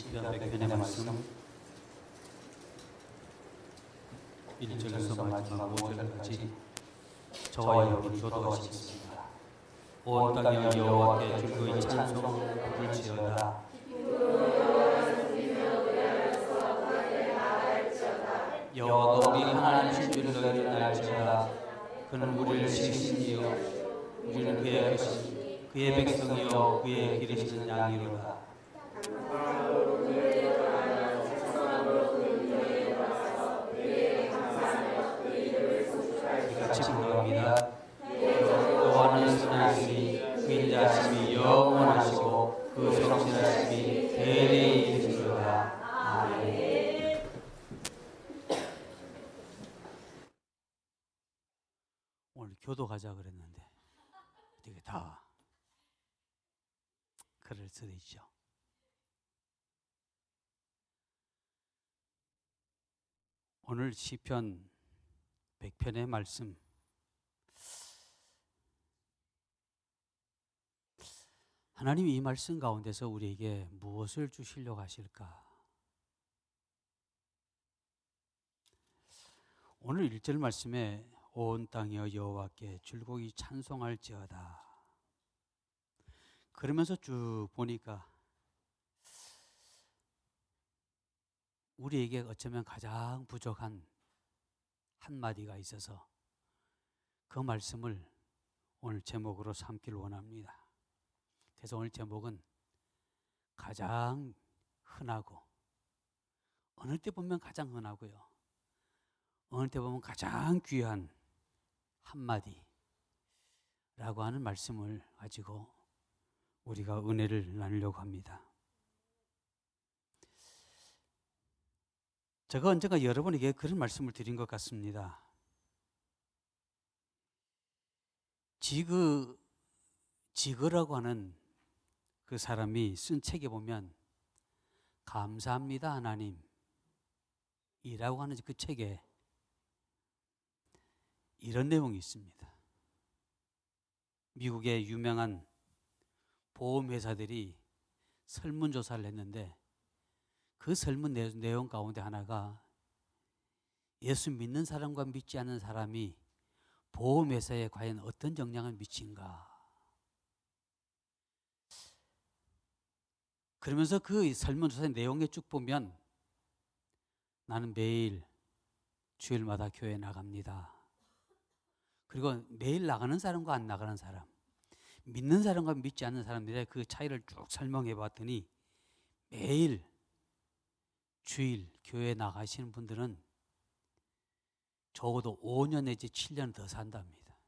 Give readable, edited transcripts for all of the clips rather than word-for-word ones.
시편 100편의 말씀 1절에서 마지막 5절까지 저와 여러분 교도하시겠습니다. 온 땅이 여호와께 줄거이 찬송을 부를지어다. 여호와가 우리 하나님이신 줄을 너희는 알지어다. 그는 우리를 지으신 이요 우리는 그의 것이니 그의 백성이요 그의 기르시는 양이로다. 같이 부릅니다. 여호와는 선하시니 그 인자하심이 영원하시고 그 성실하심이 대대에 이르시리로다. 아멘. 오늘 교도 가자 그랬는데 어떻게 다 글을 쓰시죠. 오늘 시편 100편의 말씀, 하나님이 이 말씀 가운데서 우리에게 무엇을 주시려고 하실까? 오늘 1절 말씀에 온 땅이여 여호와께 줄곡이 찬송할지어다. 그러면서 쭉 보니까 우리에게 어쩌면 가장 부족한 한마디가 있어서 그 말씀을 오늘 제목으로 삼기를 원합니다. 그래서 오늘 제목은 가장 흔하고, 어느 때 보면 가장 흔하고요, 어느 때 보면 가장 귀한 한마디라고 하는 말씀을 가지고 우리가 은혜를 나누려고 합니다. 제가 언젠가 여러분에게 그런 말씀을 드린 것 같습니다. 지그라고 하는 그 사람이 쓴 책에 보면 감사합니다 하나님 이라고 하는 그 책에 이런 내용이 있습니다. 미국의 유명한 보험회사들이 설문조사를 했는데 그 설문 내용 가운데 하나가 예수 믿는 사람과 믿지 않는 사람이 보험회사에 과연 어떤 영향을 미친가. 그러면서 그 설문조사의 내용에 쭉 보면 나는 매일 주일마다 교회 나갑니다. 그리고 매일 나가는 사람과 안 나가는 사람, 믿는 사람과 믿지 않는 사람들의 그 차이를 쭉 설명해 봤더니 매일 주일 교회 나가시는 분들은 적어도 5년 내지 7년 더 산답니다.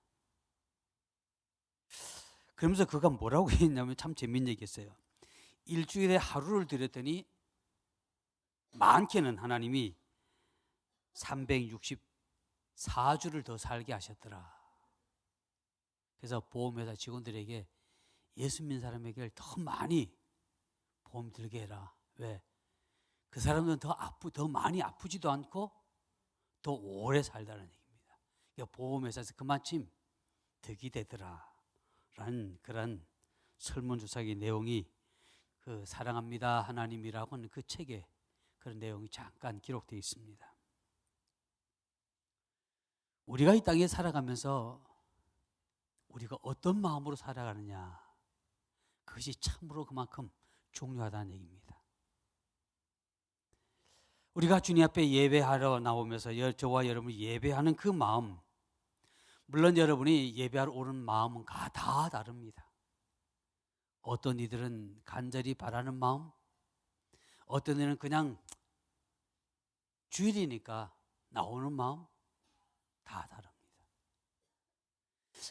그러면서 그가 뭐라고 했냐면 참 재밌는 얘기였어요. 일주일에 하루를 드렸더니 많게는 하나님이 364주를 더 살게 하셨더라. 그래서 보험회사 직원들에게 예수 믿는 사람에게 더 많이 보험 들게 해라. 왜? 그 사람들은 더 많이 아프지도 않고 더 오래 살다는 얘기입니다. 그러니까 보험회사에서 그만큼 득이 되더라 라는 그런 설문조사의 내용이 그 사랑합니다 하나님이라고 하는 그 책에 그런 내용이 잠깐 기록되어 있습니다. 우리가 이 땅에 살아가면서 우리가 어떤 마음으로 살아가느냐, 그것이 참으로 그만큼 중요하다는 얘기입니다. 우리가 주님 앞에 예배하러 나오면서 저와 여러분이 예배하는 그 마음, 물론 여러분이 예배하러 오는 마음은 다 다릅니다. 어떤 이들은 간절히 바라는 마음, 어떤 이들은 그냥 주일이니까 나오는 마음, 다 다릅니다.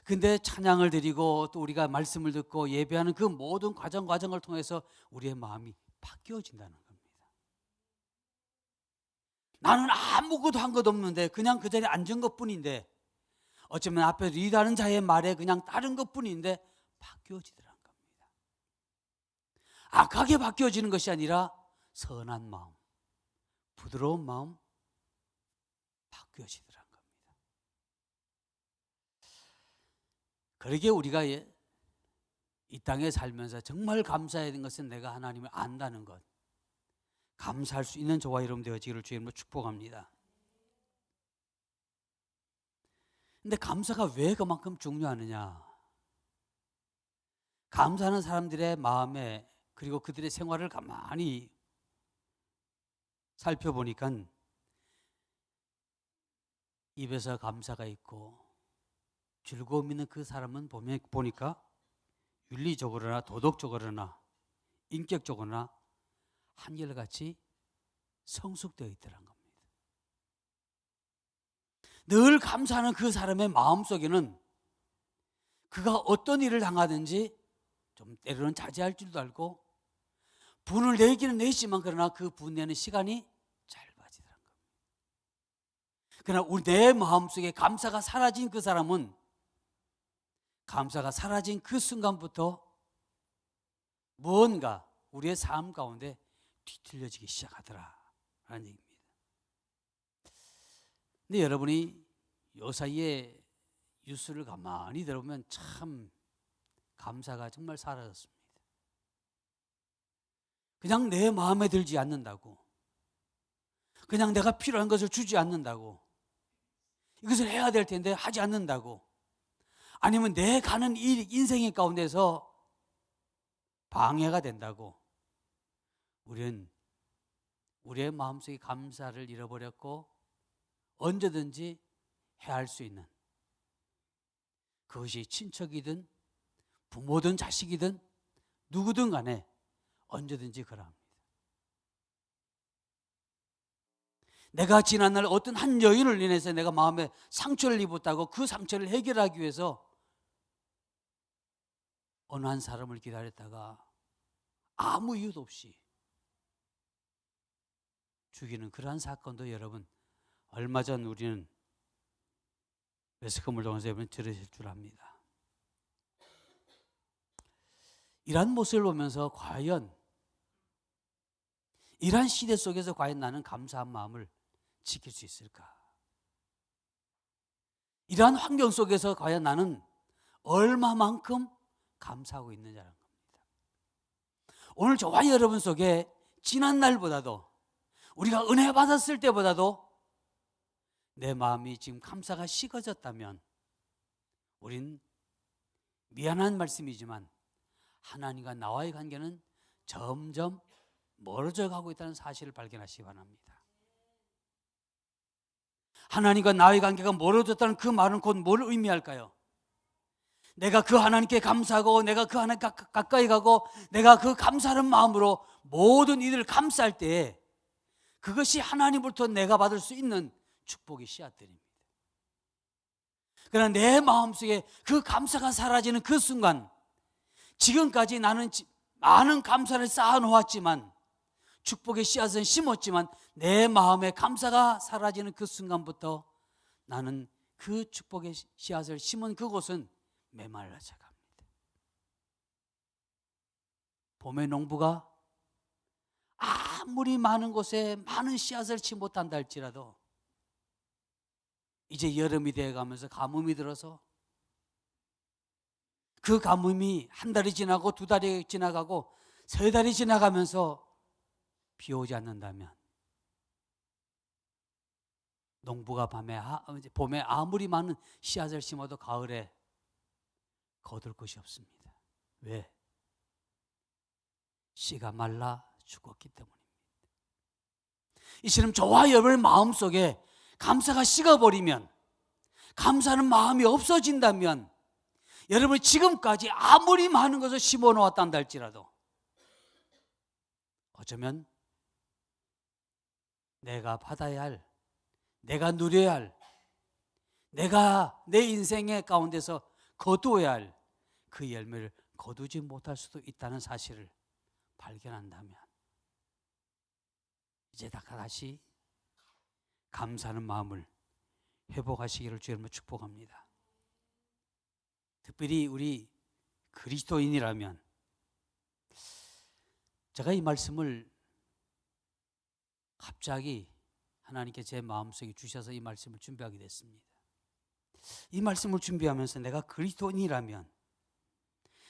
근데 찬양을 드리고 또 우리가 말씀을 듣고 예배하는 그 모든 과정을 통해서 우리의 마음이 바뀌어진다는 겁니다. 나는 아무것도 한 것 없는데 그냥 그 자리에 앉은 것뿐인데, 어쩌면 앞에 리더하는 자의 말에 그냥 따른 것뿐인데 바뀌어지더란 겁니다. 악하게 바뀌어지는 것이 아니라 선한 마음, 부드러운 마음 바뀌어지더란 겁니다. 그러기에 우리가 이 땅에 살면서 정말 감사해야 되는 것은 내가 하나님을 안다는 것, 감사할 수 있는 저와 여러분 되어지기를 주님으로 축복합니다. 근데 감사가 왜 그만큼 중요하느냐? 감사하는 사람들의 마음에 그리고 그들의 생활을 가만히 살펴보니까 입에서 감사가 있고 즐거움 있는 그 사람은 보니까 윤리적으로나 도덕적으로나 인격적으로나 한결같이 성숙되어 있더란 겁니다. 늘 감사하는 그 사람의 마음속에는 그가 어떤 일을 당하든지 좀 때로는 자제할 줄도 알고 분을 내기는 내지만 그러나 그 분내는 시간이 짧아지더란 겁니다. 그러나 내 마음속에 감사가 사라진 그 사람은 감사가 사라진 그 순간부터 무언가 우리의 삶 가운데 뒤틀려지기 시작하더라라는 얘기입니다. 근데 여러분이 요 사이에 뉴스를 가만히 들어보면 참 감사가 정말 사라졌습니다. 그냥 내 마음에 들지 않는다고, 그냥 내가 필요한 것을 주지 않는다고, 이것을 해야 될 텐데 하지 않는다고, 아니면 내 가는 이 인생의 가운데서 방해가 된다고 우리는 우리의 마음속에 감사를 잃어버렸고 언제든지 해할 수 있는, 그것이 친척이든 부모든 자식이든 누구든 간에 언제든지 그러합니다. 내가 지난날 어떤 한 여인을 인해서 내가 마음에 상처를 입었다고 그 상처를 해결하기 위해서 어느 한 사람을 기다렸다가 아무 이유도 없이 죽이는 그러한 사건도 여러분 얼마 전 우리는 매스컴을 통해서 여러분 들으실 줄 압니다. 이러한 모습을 보면서 과연 이러한 시대 속에서 과연 나는 감사한 마음을 지킬 수 있을까? 이러한 환경 속에서 과연 나는 얼마만큼 감사하고 있느냐는 겁니다. 오늘 저와 여러분 속에 지난 날보다도 우리가 은혜 받았을 때보다도 내 마음이 지금 감사가 식어졌다면 우린 미안한 말씀이지만 하나님과 나와의 관계는 점점 멀어져 가고 있다는 사실을 발견하시기 바랍니다. 하나님과 나의 관계가 멀어졌다는 그 말은 곧 뭘 의미할까요? 내가 그 하나님께 감사하고 내가 그 하나님께 가까이 가고 내가 그 감사하는 마음으로 모든 이들을 감사할 때에 그것이 하나님으로부터 내가 받을 수 있는 축복의 씨앗들입니다. 그러나 내 마음속에 그 감사가 사라지는 그 순간, 지금까지 나는 많은 감사를 쌓아놓았지만 축복의 씨앗은 심었지만 내 마음에 감사가 사라지는 그 순간부터 나는 그 축복의 씨앗을 심은 그곳은 메말라져 갑니다. 봄의 농부가 아무리 많은 곳에 많은 씨앗을 치 못한다 할지라도 이제 여름이 되어가면서 가뭄이 들어서 그 가뭄이 한 달이 지나고 두 달이 지나가고 세 달이 지나가면서 비 오지 않는다면 농부가 봄에 아무리 많은 씨앗을 심어도 가을에 거둘 것이 없습니다. 왜? 씨가 말라 죽었기 때문입니다. 이처럼 저와 여러분의 마음속에 감사가 식어버리면, 감사하는 마음이 없어진다면 여러분이 지금까지 아무리 많은 것을 심어놓았단다 할지라도 어쩌면 내가 받아야 할, 내가 누려야 할, 내가 내 인생의 가운데서 거두어야 할 그 열매를 거두지 못할 수도 있다는 사실을 발견한다면 이제 다시 감사하는 마음을 회복하시기를 주님으로 축복합니다. 특별히 우리 그리스도인이라면, 제가 이 말씀을 갑자기 하나님께 제 마음속에 주셔서 이 말씀을 준비하게 됐습니다. 이 말씀을 준비하면서 내가 그리스도인이라면,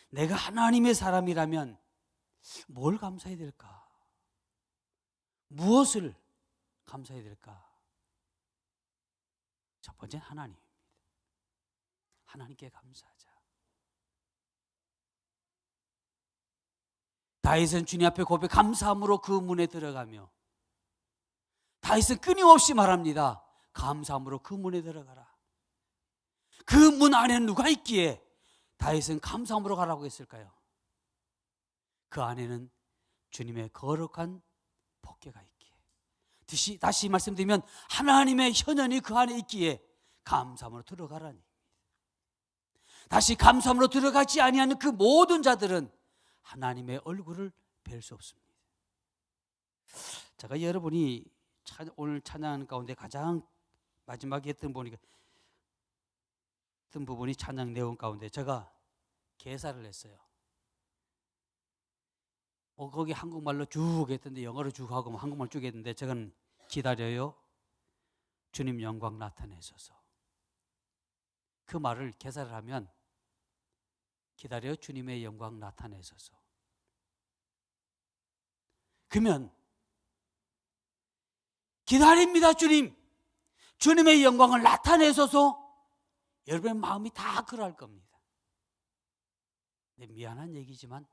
내가 하나님의 사람이라면 뭘 감사해야 될까? 무엇을 감사해야 될까? 첫 번째는 하나님입니다. 하나님께 감사하자. 다윗은 주님 앞에 고백 감사함으로 그 문에 들어가며, 다윗은 끊임없이 말합니다. 감사함으로 그 문에 들어가라. 그 문 안에는 누가 있기에 다윗은 감사함으로 가라고 했을까요? 그 안에는 주님의 거룩한 법궤가 있기에, 다시 말씀드리면 하나님의 현현이 그 안에 있기에 감사함으로 들어가라니. 다시 감사함으로 들어가지 아니하는 그 모든 자들은 하나님의 얼굴을 뵐 수 없습니다. 제가 여러분이 오늘 찬양 가운데 가장 마지막에 했던 부분이 찬양 내용 가운데 제가 개사를 했어요. 거기 한국말로 쭉 했던데 영어로 쭉 하고 한국말 쭉 했는데, 저는 기다려요 주님 영광 나타내소서. 그 말을 개사를 하면 기다려 주님의 영광 나타내소서. 그러면 기다립니다 주님, 주님의 영광을 나타내소서. 여러분의 마음이 다 그럴 겁니다. 근데 미안한 얘기지만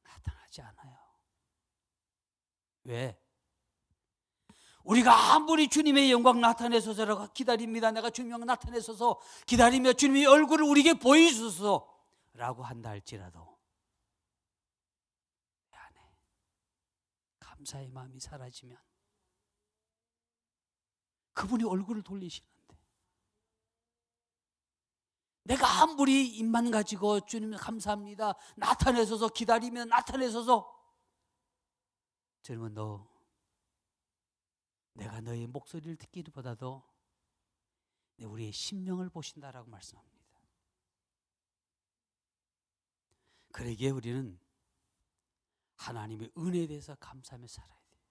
나타나지 않아요. 왜? 우리가 아무리 주님의 영광 나타내소서라고 기다립니다, 내가 주님 영광 나타내소서 기다리며 주님의 얼굴을 우리에게 보이소서 라고 한다 할지라도 내 안에 감사의 마음이 사라지면 그분이 얼굴을 돌리시는데, 내가 아무리 입만 가지고 주님 감사합니다 나타내소서 기다리면 나타내소서, 주님은 내가 너의 목소리를 듣기보다도 우리의 심령을 보신다라고 말씀합니다. 그러기에 우리는 하나님의 은혜에 대해서 감사하며 살아야 돼요.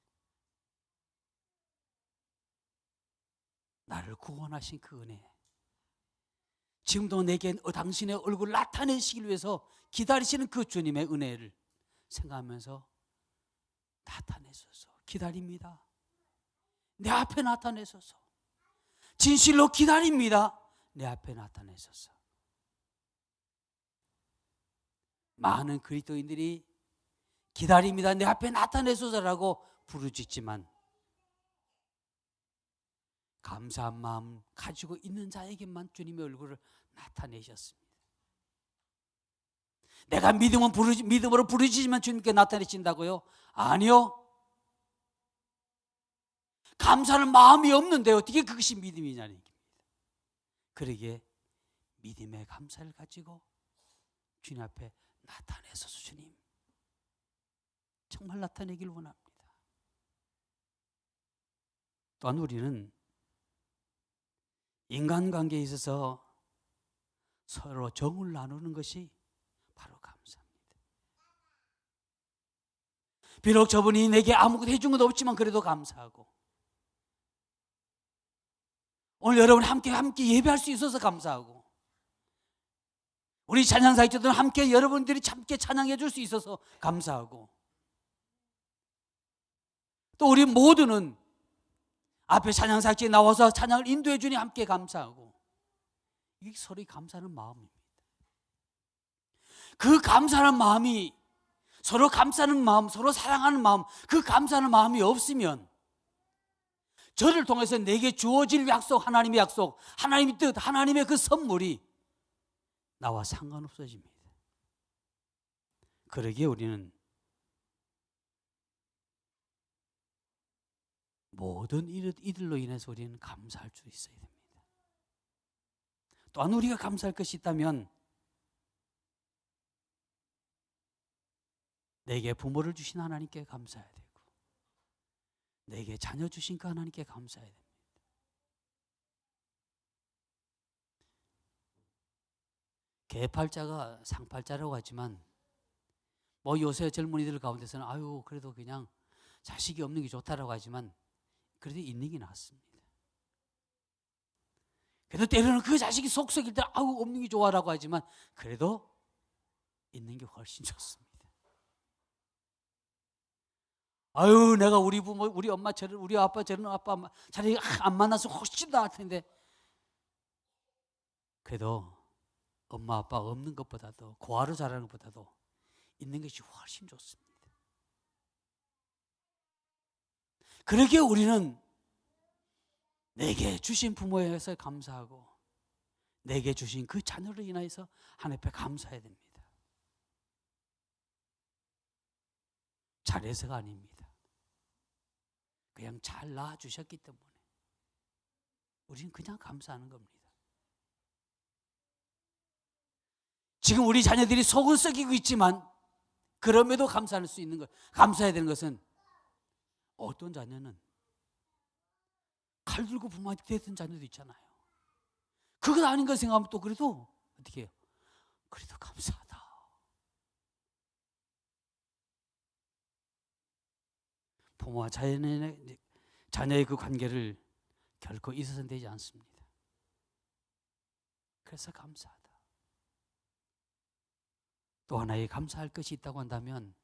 나를 구원하신 그 은혜, 지금도 내게 당신의 얼굴을 나타내시기 위해서 기다리시는 그 주님의 은혜를 생각하면서 나타내소서, 기다립니다. 내 앞에 나타내소서. 진실로 기다립니다. 내 앞에 나타내소서. 많은 그리스도인들이 기다립니다, 내 앞에 나타내소서라고 부르짖지만 감사한 마음 가지고 있는 자에게만 주님의 얼굴을 나타내셨습니다. 내가 믿음으로 부르짖으면 주님께 나타내신다고요? 아니요. 감사하는 마음이 없는데 어떻게 그것이 믿음이냐는 얘기입니다. 그러기에 믿음의 감사를 가지고 주님 앞에 나타내소서. 주님 정말 나타내길 원합니다. 또한 우리는 인간관계에 있어서 서로 정을 나누는 것이 바로 감사입니다. 비록 저분이 내게 아무것도 해준 것도 없지만 그래도 감사하고, 오늘 여러분 함께 예배할 수 있어서 감사하고, 우리 찬양사역자들은 함께 여러분들이 함께 찬양해 줄 수 있어서 감사하고, 또 우리 모두는 앞에 찬양사역자에 나와서 찬양을 인도해 주니 함께 감사하고, 이게 서로 감사하는 마음입니다. 그 감사하는 마음이, 서로 감사하는 마음, 서로 사랑하는 마음, 그 감사하는 마음이 없으면 저를 통해서 내게 주어질 약속, 하나님의 약속, 하나님의 뜻, 하나님의 그 선물이 나와 상관없어집니다. 그러기에 우리는 모든 이들로 인해서 우리는 감사할 수 있어야 됩니다. 또한 우리가 감사할 것이 있다면 내게 부모를 주신 하나님께 감사해야 되고, 내게 자녀 주신 그 하나님께 감사해야 됩니다. 개팔자가 상팔자라고 하지만 요새 젊은이들 가운데서는 아유 그래도 그냥 자식이 없는 게 좋다라고 하지만 그래도 있는 게 낫습니다. 그래도 때로는 그 자식이 속썩일 때 아우 없는 게 좋아라고 하지만 그래도 있는 게 훨씬 좋습니다. 아유, 내가 우리 부모, 우리 엄마 저런, 우리 아빠 저런 아빠 차라리 안 만나서 훨씬 나을 텐데. 그래도 엄마 아빠 없는 것보다도, 고아로 자라는 것보다도 있는 것이 훨씬 좋습니다. 그러기에 우리는 내게 주신 부모에 대해서 감사하고 내게 주신 그 자녀를 인하여서 하나님 앞에 감사해야 됩니다. 잘해서가 아닙니다. 그냥 잘 낳아주셨기 때문에 우리는 그냥 감사하는 겁니다. 지금 우리 자녀들이 속은 썩이고 있지만 그럼에도 감사할 수 있는 것, 감사해야 되는 것은, 어떤 자녀는 칼 들고 부모한테 대던 자녀도 있잖아요. 그것 아닌 거 생각하면 또 그래도 어떻게 해요? 그래도 감사하다. 부모와 자녀의 그 관계를 결코 잊어서는 되지 않습니다. 그래서 감사하다. 또 하나의 감사할 것이 있다고 한다면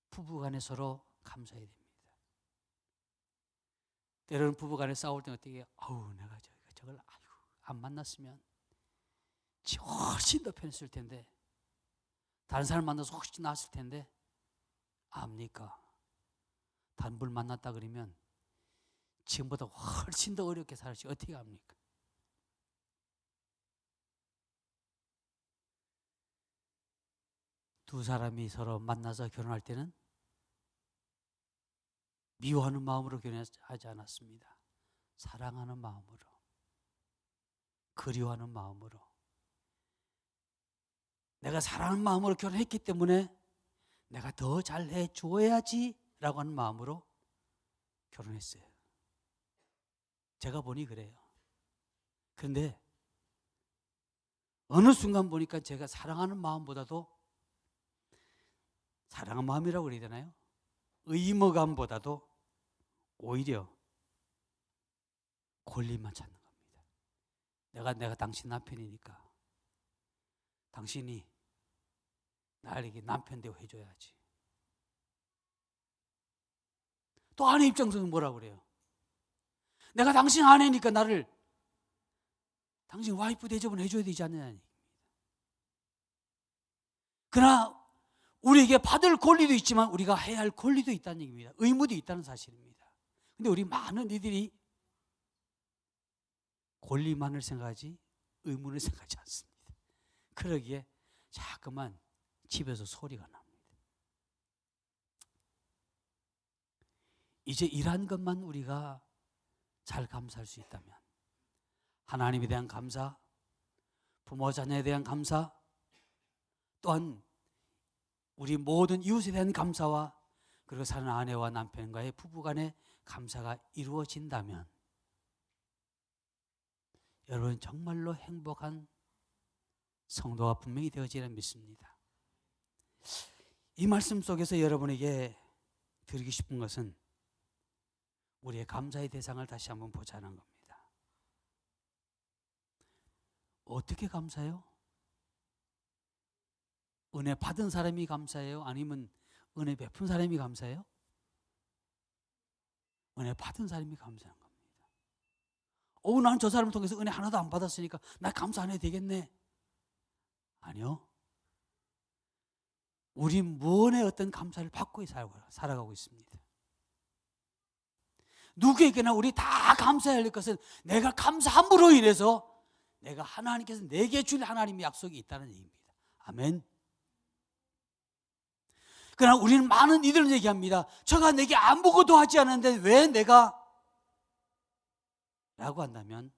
부부간에 서로 감사해야 됩니다. 때로는 부부간에 싸울 때는 어떻게 해요? 아우, 내가 저걸 안 만났으면 훨씬 더 편했을 텐데, 다른 사람 만나서 훨씬 나았을 텐데. 압니까? 단불 만났다 그러면 지금보다 훨씬 더 어렵게 살지 어떻게 합니까? 두 사람이 서로 만나서 결혼할 때는 미워하는 마음으로 결혼하지 않았습니다. 사랑하는 마음으로, 그리워하는 마음으로, 내가 사랑하는 마음으로 결혼했기 때문에 내가 더 잘해 줘야지 라고 하는 마음으로 결혼했어요. 제가 보니 그래요. 그런데 어느 순간 보니까 제가 사랑하는 마음보다도, 사랑하는 마음이라고 그래야 되나요? 의무감보다도 오히려 권리만 찾는 겁니다. 내가 당신 남편이니까 당신이 나에게 남편 대우 해줘야지. 또 아내 입장에서는 뭐라고 그래요? 내가 당신 아내니까 나를 당신 와이프 대접은 해줘야 되지 않느냐. 그러나 우리에게 받을 권리도 있지만 우리가 해야 할 권리도 있다는 얘기입니다. 의무도 있다는 사실입니다. 근데 우리 많은 이들이 권리만을 생각하지 의무를 생각하지 않습니다. 그러기에 자꾸만 집에서 소리가 납니다. 이제 이러한 것만 우리가 잘 감사할 수 있다면, 하나님에 대한 감사, 부모 자녀에 대한 감사, 또한 우리 모든 이웃에 대한 감사와 그리고 사는 아내와 남편과의 부부간의 감사가 이루어진다면 여러분 정말로 행복한 성도가 분명히 되어지리라 믿습니다. 이 말씀 속에서 여러분에게 드리고 싶은 것은 우리의 감사의 대상을 다시 한번 보자는 겁니다. 어떻게 감사해요? 은혜 받은 사람이 감사해요? 아니면 은혜 베푼 사람이 감사해요? 은혜 받은 사람이 감사한 겁니다. 나는 저 사람을 통해서 은혜 하나도 안 받았으니까 나 감사 안 해도 되겠네. 아니요. 우린 무언의 어떤 감사를 받고 살아가고 있습니다. 누구에게나 우리 다 감사해야 할 것은 내가 감사함으로 인해서 내가 하나님께서 내게 줄 하나님의 약속이 있다는 얘기입니다. 아멘. 그러나 우리는 많은 이들은 얘기합니다. 저가 내게 아무것도 하지 않았는데 왜 내가? 라고 한다면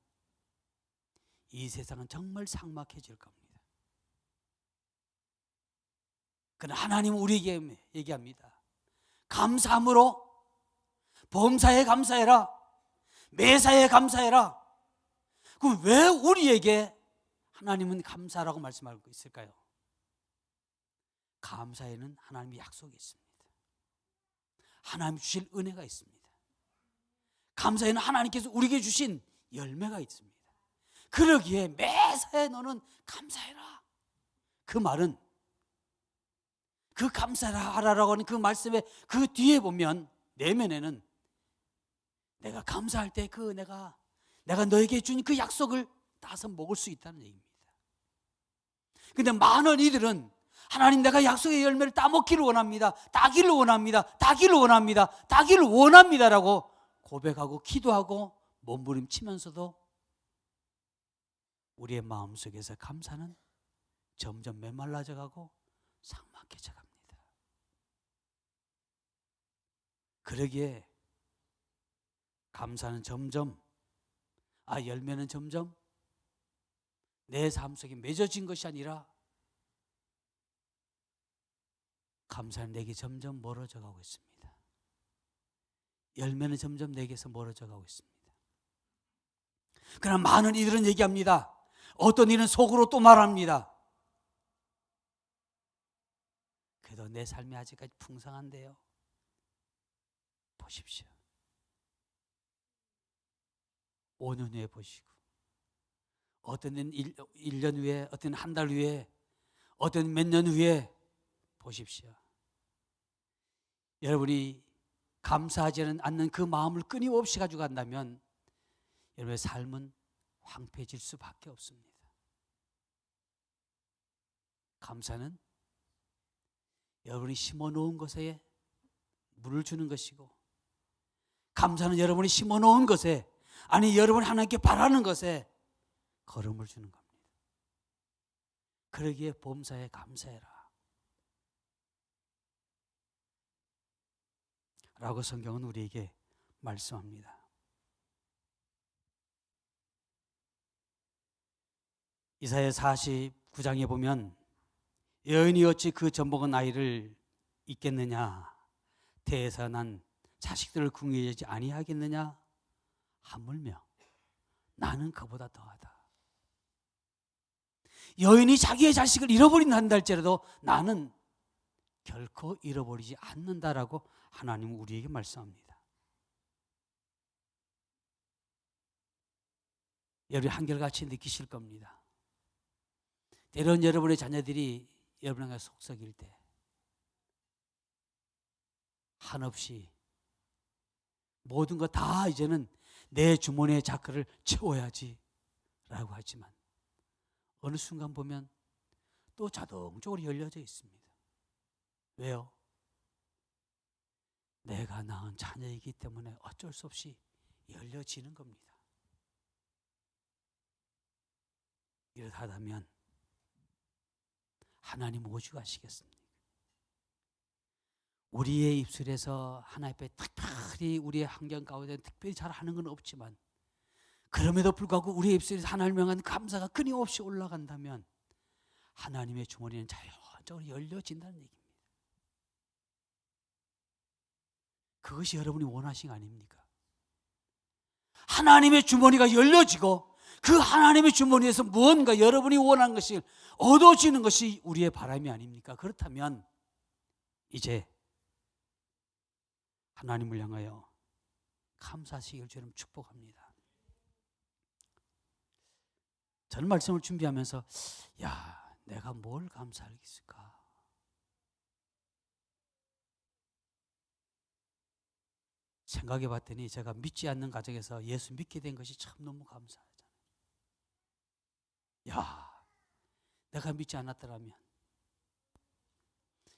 이 세상은 정말 삭막해질 겁니다. 그러나 하나님은 우리에게 얘기합니다. 감사함으로 범사에 감사해라. 매사에 감사해라. 그럼 왜 우리에게 하나님은 감사라고 말씀하고 있을까요? 감사에는 하나님의 약속이 있습니다. 하나님 주실 은혜가 있습니다. 감사에는 하나님께서 우리에게 주신 열매가 있습니다. 그러기에 매사에 너는 감사해라. 그 그 감사하라라고 하는 그 말씀의 그 뒤에 보면 내면에는 내가 감사할 때 내가 너에게 준 그 약속을 따서 먹을 수 있다는 얘기입니다. 근데 많은 이들은 하나님 내가 약속의 열매를 따먹기를 원합니다. 따기를 원합니다. 따기를 원합니다. 따기를 원합니다라고 고백하고 기도하고 몸부림치면서도 우리의 마음속에서 감사는 점점 메말라져 가고 삭막해져 갑니다. 그러기에 감사는 점점 열매는 점점 내 삶 속에 맺어진 것이 아니라 감사는 내게 점점 멀어져 가고 있습니다. 열매는 점점 내게서 멀어져 가고 있습니다. 그러나 많은 이들은 얘기합니다. 어떤 이는 속으로 또 말합니다. 그래도 내 삶이 아직까지 풍성한데요. 보십시오. 5년 후에 보시고, 어떤 1년 후에, 어떤 한 달 후에, 어떤 몇 년 후에 보십시오. 여러분이 감사하지 않는 그 마음을 끊임없이 가지고 간다면 여러분의 삶은 황폐해질 수밖에 없습니다. 감사는 여러분이 심어놓은 것에 물을 주는 것이고, 감사는 여러분이 심어놓은 것에, 아니 여러분이 하나님께 바라는 것에 걸음을 주는 겁니다. 그러기에 범사에 감사해라 라고 성경은 우리에게 말씀합니다. 이사야 49장에 보면 여인이 어찌 그 젖먹은 아이를 잊겠느냐, 태에서 난 자식들을 궁리하지 아니하겠느냐 하물며 나는 그보다 더하다. 여인이 자기의 자식을 잃어버린다 한다 할지라도 나는 결코 잃어버리지 않는다라고 하나님은 우리에게 말씀합니다. 여러분이 한결같이 느끼실 겁니다. 때론 여러분의 자녀들이 여러분과 속썩일 때 한없이 모든 거 다 이제는 내 주머니의 자크를 채워야지 라고 하지만 어느 순간 보면 또 자동적으로 열려져 있습니다. 왜요? 내가 낳은 자녀이기 때문에 어쩔 수 없이 열려지는 겁니다. 이렇다면 하나님 오죽 하시겠습니까? 우리의 입술에서 하나님 앞에 특별히 우리의 환경 가운데 특별히 잘하는 건 없지만 그럼에도 불구하고 우리의 입술에서 하나님을 향한 감사가 끊임없이 올라간다면 하나님의 주머니는 자연적으로 열려진다는 얘기입니다. 그것이 여러분이 원하신 거 아닙니까? 하나님의 주머니가 열려지고 그 하나님의 주머니에서 무언가 여러분이 원하는 것이 얻어지는 것이 우리의 바람이 아닙니까? 그렇다면 이제 하나님을 향하여 감사하시길 주님 축복합니다. 저는 말씀을 준비하면서 내가 뭘 감사하겠을까? 생각해 봤더니 제가 믿지 않는 가정에서 예수 믿게 된 것이 참 너무 감사하잖아요. 내가 믿지 않았더라면.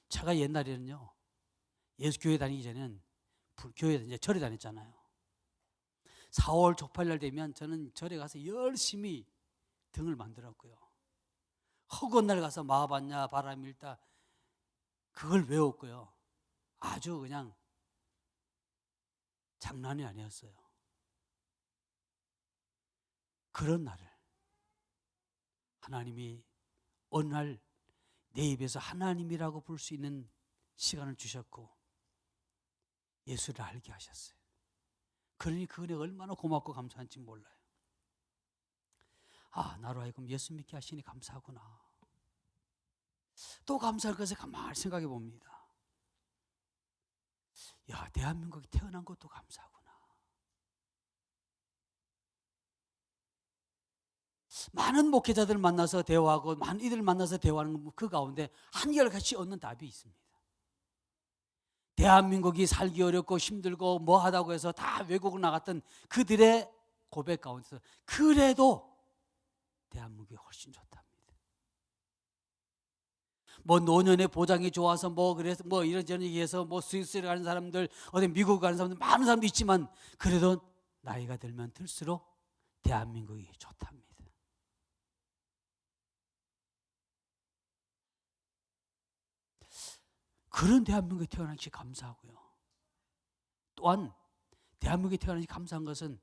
제가 옛날에는요, 예수 교회 다니기 전에는 교회 이제 절에 다녔잖아요. 4월 족팔날 되면 저는 절에 가서 열심히 등을 만들었고요. 허구한 날 가서 마하반야 바라밀다 그걸 외웠고요. 아주 그냥 장난이 아니었어요. 그런 날을 하나님이 어느 날 내 입에서 하나님이라고 부를 수 있는 시간을 주셨고 예수를 알게 하셨어요. 그러니 그 은혜 얼마나 고맙고 감사한지 몰라요. 나로 하여금 예수 믿게 하시니 감사하구나. 또 감사할 것을 가만히 생각해 봅니다. 대한민국에 태어난 것도 감사하구나. 많은 목회자들을 만나서 대화하고 많은 이들을 만나서 대화하는 그 가운데 한결같이 얻는 답이 있습니다. 대한민국이 살기 어렵고 힘들고 뭐 하다고 해서 다 외국을 나갔던 그들의 고백 가운데서 그래도 대한민국이 훨씬 좋답니다. 뭐 노년의 보장이 좋아서 뭐 그래서 뭐 이런저런 얘기해서 뭐 스위스에 가는 사람들, 어디 미국 가는 사람들, 많은 사람도 있지만 그래도 나이가 들면 들수록 대한민국이 좋답니다. 그런 대한민국에 태어난 것이 감사하고요. 또한 대한민국에 태어난 것이 감사한 것은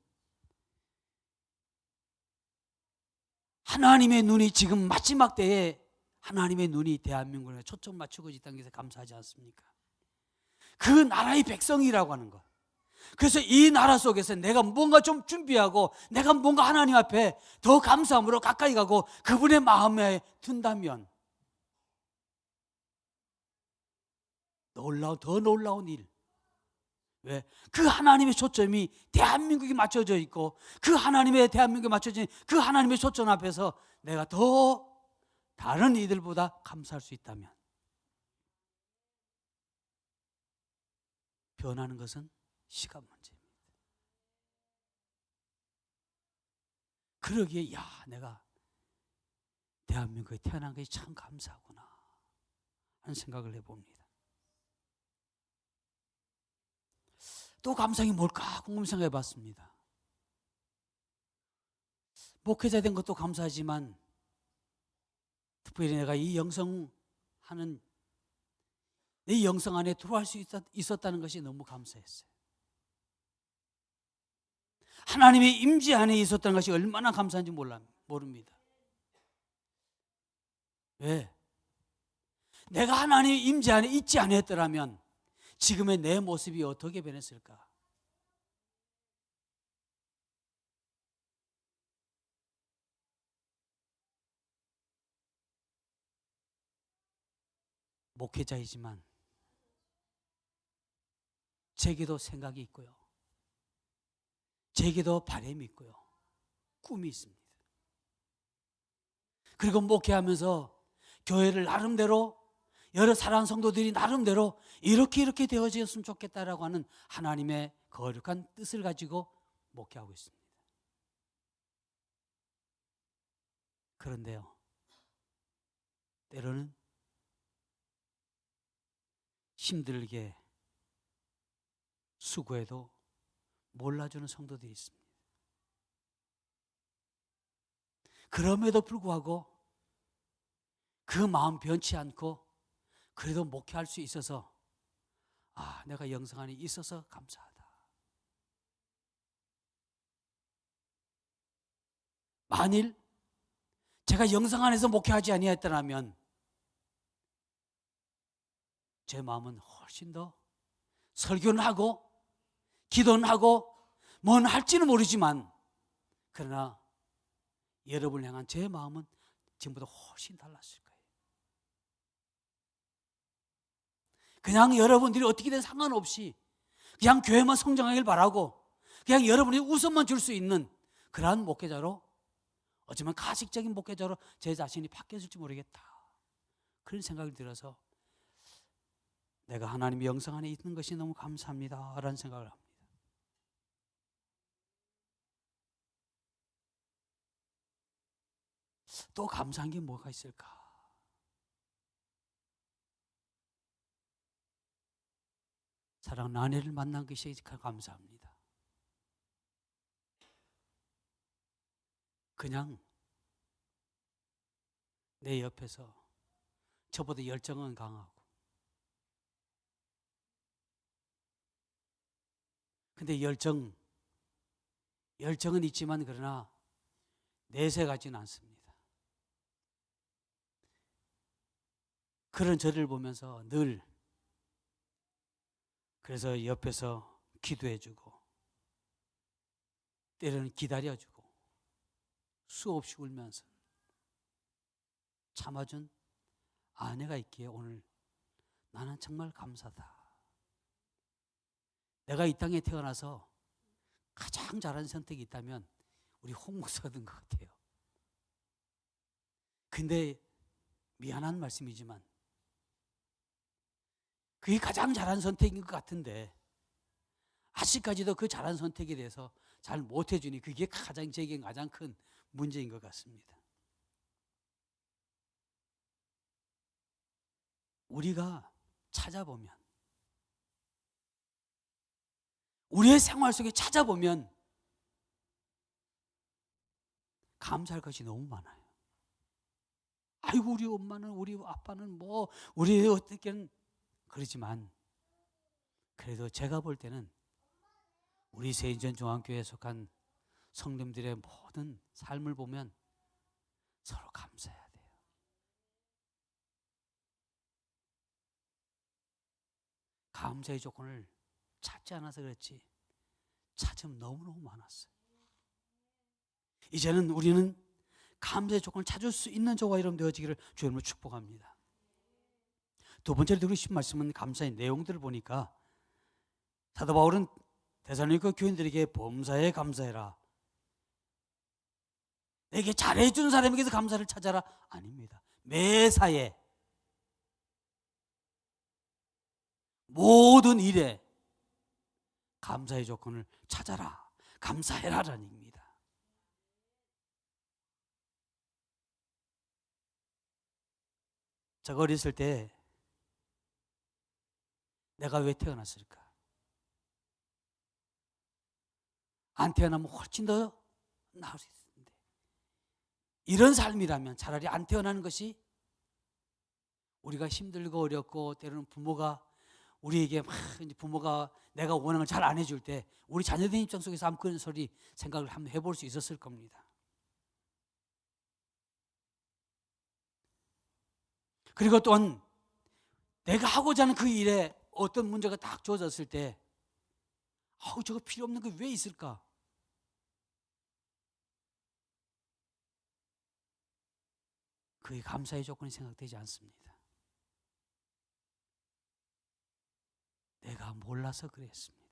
하나님의 눈이 지금 마지막 때에 하나님의 눈이 대한민국에 초점 맞추고 있다는 것에 감사하지 않습니까? 그 나라의 백성이라고 하는 것. 그래서 이 나라 속에서 내가 뭔가 좀 준비하고 내가 뭔가 하나님 앞에 더 감사함으로 가까이 가고 그분의 마음에 든다면 더 놀라운 일. 왜? 그 하나님의 초점이 대한민국에 맞춰져 있고 그 하나님의 대한민국에 맞춰진 그 하나님의 초점 앞에서 내가 더 다른 이들보다 감사할 수 있다면 변하는 것은 시간 문제입니다. 그러기에 내가 대한민국에 태어난 것이 참 감사하구나 하는 생각을 해봅니다. 또 감상이 뭘까 궁금 생각해 봤습니다. 목회자 된 것도 감사하지만 특별히 내가 이 영성 안에 들어갈 수 있었다는 것이 너무 감사했어요. 하나님의 임재 안에 있었다는 것이 얼마나 감사한지 모릅니다. 왜? 내가 하나님의 임재 안에 있지 않았더라면 지금의 내 모습이 어떻게 변했을까? 목회자이지만 제게도 생각이 있고요. 제게도 바람이 있고요. 꿈이 있습니다. 그리고 목회하면서 교회를 나름대로 여러 사랑하는 성도들이 나름대로 이렇게 되어졌으면 좋겠다라고 하는 하나님의 거룩한 뜻을 가지고 목회하고 있습니다. 그런데요, 때로는 힘들게 수고해도 몰라주는 성도들이 있습니다. 그럼에도 불구하고 그 마음 변치 않고 그래도 목회할 수 있어서 내가 영성 안에 있어서 감사하다. 만일 제가 영성 안에서 목회하지 아니했더라면 제 마음은 훨씬 더 설교는 하고 기도는 하고 뭔 할지는 모르지만 그러나 여러분을 향한 제 마음은 지금보다 훨씬 달랐을 거예요. 그냥 여러분들이 어떻게든 상관없이 그냥 교회만 성장하길 바라고 그냥 여러분이 웃음만 줄 수 있는 그러한 목회자로 어쩌면 가식적인 목회자로 제 자신이 바뀌었을지 모르겠다. 그런 생각이 들어서 내가 하나님의 영성 안에 있는 것이 너무 감사합니다 라는 생각을 합니다. 또 감사한 게 뭐가 있을까? 사랑하는 아내를 만난 것이 감사합니다. 그냥 내 옆에서 저보다 열정은 강하고 근데 열정은 있지만 그러나 내세가지는 않습니다. 그런 저를 보면서 늘 그래서 옆에서 기도해주고 때로는 기다려주고 수없이 울면서 참아준 아내가 있기에 오늘 나는 정말 감사다. 내가 이 땅에 태어나서 가장 잘한 선택이 있다면 우리 홍 목사가 된 것 같아요. 근데 미안한 말씀이지만 그게 가장 잘한 선택인 것 같은데 아직까지도 그 잘한 선택에 대해서 잘 못해주니 그게 제게 가장 큰 문제인 것 같습니다. 우리가 찾아보면, 우리의 생활 속에 찾아보면 감사할 것이 너무 많아요. 아이고 우리 엄마는, 우리 아빠는 뭐 우리 어떻게는 그러지만, 그래도 제가 볼 때는 우리 세인전 중앙교회에 속한 성도님들의 모든 삶을 보면 서로 감사해야 돼요. 감사의 조건을 찾지 않아서 그렇지 찾으면 너무너무 많았어요. 이제는 우리는 감사의 조건을 찾을 수 있는 저와 여러분 되어지기를 주님으로 축복합니다. 두 번째로 드리고 싶은 말씀은 감사의 내용들을 보니까 사도 바울은 데살로니가 교인들에게 범사에 감사해라, 내게 잘해준 사람에게서 감사를 찾아라, 아닙니다. 매사에 모든 일에 감사의 조건을 찾아라, 감사해라라는 얘기입니다. 제가 어렸을 때 내가 왜 태어났을까? 안 태어나면 훨씬 더 나을 수 있는데, 이런 삶이라면 차라리 안 태어나는 것이, 우리가 힘들고 어렵고 때로는 부모가 우리에게 이제 부모가 내가 원하는 걸 잘 안 해줄 때 우리 자녀들 입장 속에서 한번 그런 소리 생각을 한번 해볼 수 있었을 겁니다. 그리고 또한 내가 하고자 하는 그 일에 어떤 문제가 딱 주어졌을 때 저거 필요 없는 게 왜 있을까? 그게 감사의 조건이 생각되지 않습니다. 내가 몰라서 그랬습니다.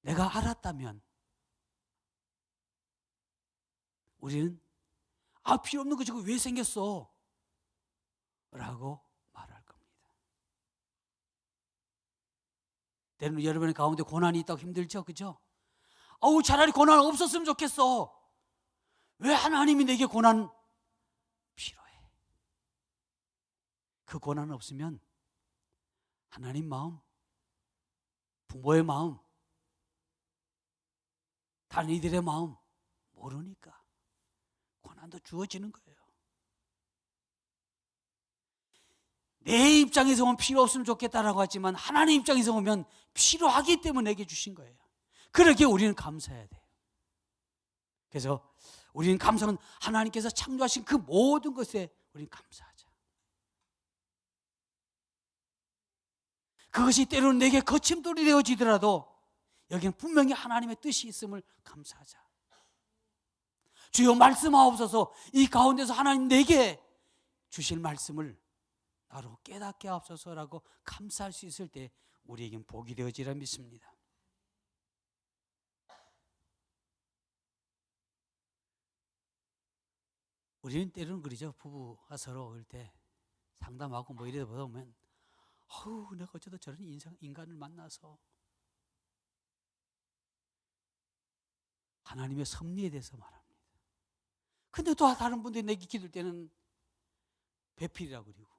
내가 알았다면 우리는 필요 없는 거 저거 왜 생겼어? 라고 말할 겁니다. 때로는 여러분의 가운데 고난이 있다고 힘들죠? 그죠? 차라리 고난 없었으면 좋겠어. 왜 하나님이 내게 고난 필요해? 그 고난 없으면 하나님 마음, 부모의 마음, 다른 이들의 마음 모르니까 고난도 주어지는 거예요. 내 입장에서 보면 필요 없으면 좋겠다라고 하지만 하나님 입장에서 보면 필요하기 때문에 내게 주신 거예요. 그러기에 우리는 감사해야 돼요. 그래서 우리는 감사는 하나님께서 창조하신 그 모든 것에 우리는 감사하자. 그것이 때로는 내게 거침돌이 되어지더라도 여기는 분명히 하나님의 뜻이 있음을 감사하자. 주여 말씀하옵소서, 이 가운데서 하나님 내게 주실 말씀을 나로 깨닫게 하옵소서라고 감사할 수 있을 때 우리에겐 복이 되어지리라 믿습니다. 우리는 때로는 그러죠. 부부가 서로 올 때 상담하고 뭐 이러다 보면 내가 어쩌다 저런 인간을 만나서 하나님의 섭리에 대해서 말합니다. 근데 또 다른 분들이 내게 기도할 때는 배필이라고 그러고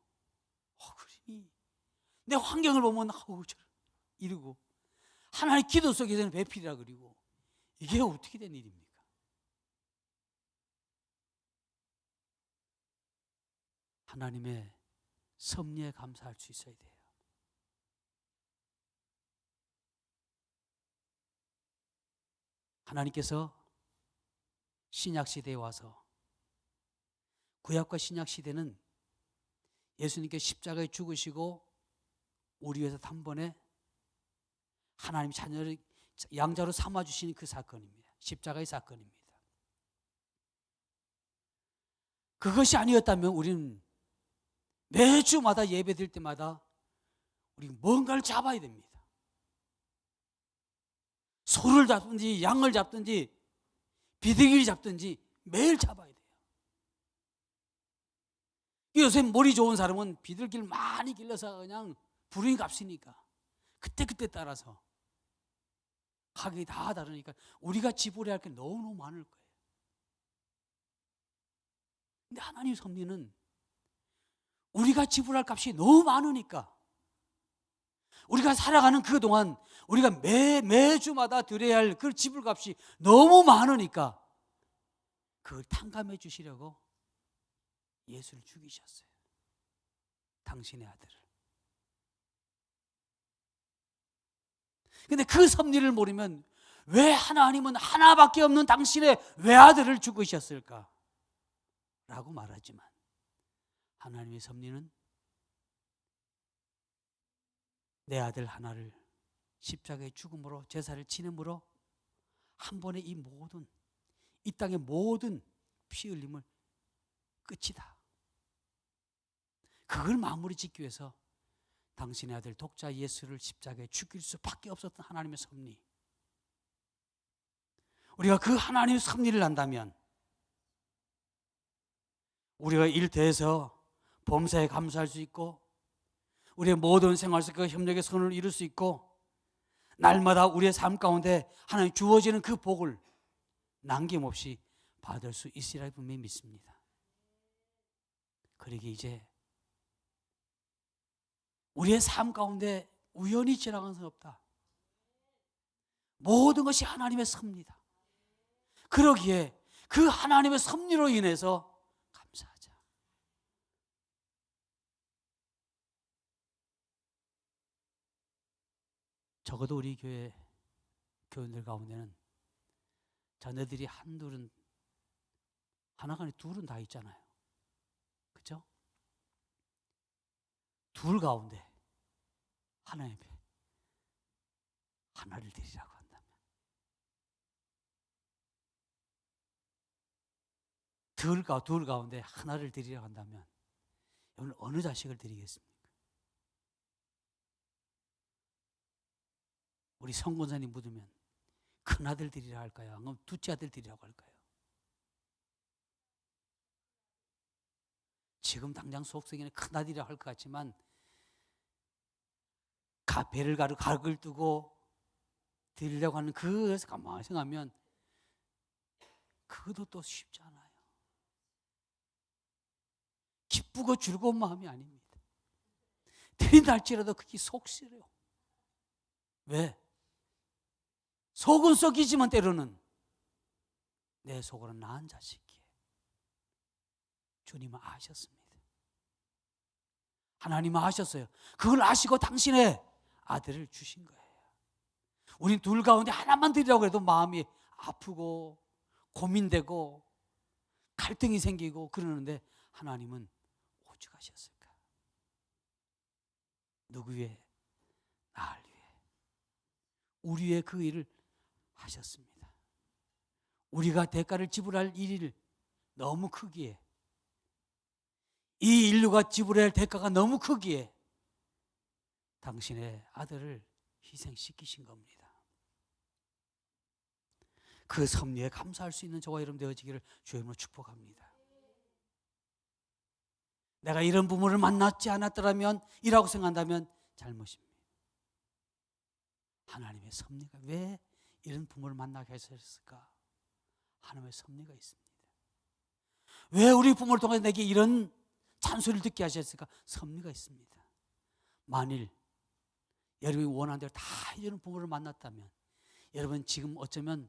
그러니 내 환경을 보면 저런 이러고 하나님 기도 속에서는 배필이라고 그러고 이게 어떻게 된 일입니까? 하나님의 섭리에 감사할 수 있어야 돼요. 하나님께서 신약시대에 와서, 구약과 신약시대는 예수님께서 십자가에 죽으시고 우리 위해서 단번에 하나님 자녀를 양자로 삼아주시는 그 사건입니다. 십자가의 사건입니다. 그것이 아니었다면 우리는 매주마다 예배 드릴 때마다 우리 뭔가를 잡아야 됩니다. 소를 잡든지 양을 잡든지 비둘기를 잡든지 매일 잡아야 돼요. 요새 머리 좋은 사람은 비둘기를 많이 길러서 그냥 부르는 값이니까 그때 따라서 가격이 다 다르니까 우리가 지불해야 할 게 너무너무 많을 거예요. 근데 하나님 섭리는 우리가 지불할 값이 너무 많으니까 우리가 살아가는 그동안 우리가 매주마다 드려야 할 그 지불값이 너무 많으니까 그걸 탕감해 주시려고 예수를 죽이셨어요. 당신의 아들을. 근데 그 섭리를 모르면 왜 하나님은 하나밖에 없는 당신의 외아들을 죽으셨을까? 라고 말하지만 하나님의 섭리는 내 아들 하나를 십자가의 죽음으로 제사를 지냄으로 한 번에 이 땅의 모든 피 흘림을 끝이다. 그걸 마무리 짓기 위해서 당신의 아들 독자 예수를 십자가에 죽일 수밖에 없었던 하나님의 섭리. 우리가 그 하나님의 섭리를 안다면 우리가 일터에서 범사에 감사할 수 있고 우리의 모든 생활 속에 협력의 선을 이룰 수 있고 날마다 우리의 삶 가운데 하나님 주어지는 그 복을 남김없이 받을 수 있으리라 분명히 믿습니다. 그러기에 이제 우리의 삶 가운데 우연히 지나간 것은 없다. 모든 것이 하나님의 섭리다. 그러기에 그 하나님의 섭리로 인해서 감사하자. 적어도 우리 교회 교인들 가운데는 자녀들이 한둘은 하나가 아니라 둘은 다 있잖아요. 그렇죠? 둘 가운데 하나님 앞에 하나를 드리라고 한다면 둘 가운데 하나를 드리라고 한다면 여러분 어느 자식을 드리겠습니까? 우리 성권사님 묻으면 큰아들 드리라 할까요? 아니면 둘째 아들 드리라고 할까요? 지금 당장 속성에는 큰아들이라고 할 것 같지만 배를 가르고 각을 뜨고 드리려고 하는 그것을 가만히 생각하면 그것도 또 쉽지 않아요. 기쁘고 즐거운 마음이 아닙니다. 드린다 할지라도 그게 속쓰려요. 왜? 속은 썩이지만 때로는 내 속으로 낳은 자식이에요. 주님은 아셨습니다. 하나님은 아셨어요. 그걸 아시고 당신의 아들을 주신 거예요. 우린 둘 가운데 하나만 드리라고 해도 마음이 아프고 고민되고 갈등이 생기고 그러는데 하나님은 오직 하셨을까? 누구 위해? 나를 위해. 우리 위해 그 일을 하셨습니다. 우리가 대가를 지불할 일이 너무 크기에 이 인류가 지불해야 할 대가가 너무 크기에 당신의 아들을 희생시키신 겁니다. 그 섭리에 감사할 수 있는 저와 여러분 되어지기를 주의 이름으로 축복합니다. 내가 이런 부모를 만났지 않았더라면 이라고 생각한다면 잘못입니다. 하나님의 섭리가 왜 이런 부모를 만나게 하셨을까? 하나님의 섭리가 있습니다. 왜 우리 부모를 통해 내게 이런 잔소리를 듣게 하셨을까? 섭리가 있습니다. 만일 여러분이 원하는 대로 다 해주는 부모를 만났다면 여러분 지금 어쩌면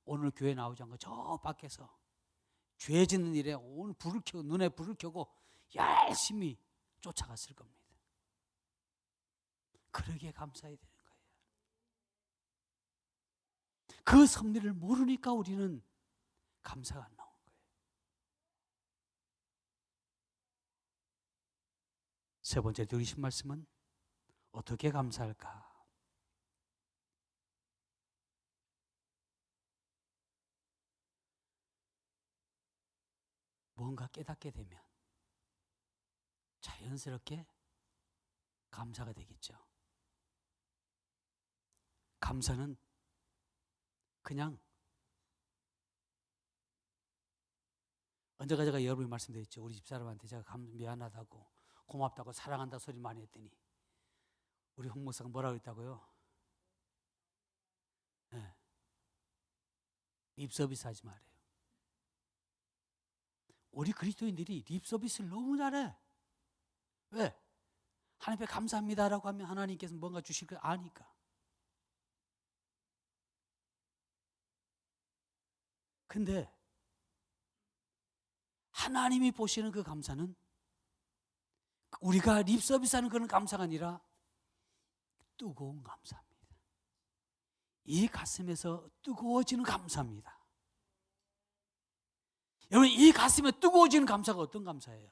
오늘 교회 나오지 않고 저 밖에서 죄 짓는 일에 오늘 불을 켜고 눈에 불을 켜고 열심히 쫓아갔을 겁니다. 그러기에 감사해야 되는 거예요. 그 섭리를 모르니까 우리는 감사가 안 나오는 거예요. 세 번째 들으신 말씀은 어떻게 감사할까? 뭔가 깨닫게 되면 자연스럽게 감사가 되겠죠. 감사는 그냥 언제가 제가 여러분이 말씀드렸죠. 우리 집사람한테 제가 미안하다고 고맙다고 사랑한다 소리 많이 했더니 우리 홍 목사가 뭐라고 했다고요? 네. 립서비스 하지 말아요. 우리 그리스도인들이 립서비스를 너무 잘해. 왜? 하나님께 감사합니다라고 하면 하나님께서 뭔가 주실 걸 아니까. 근데 하나님이 보시는 그 감사는 우리가 립서비스하는 그런 감사가 아니라 뜨거운 감사입니다. 이 가슴에서 뜨거워지는 감사입니다. 여러분, 이 가슴에 뜨거워지는 감사가 어떤 감사예요?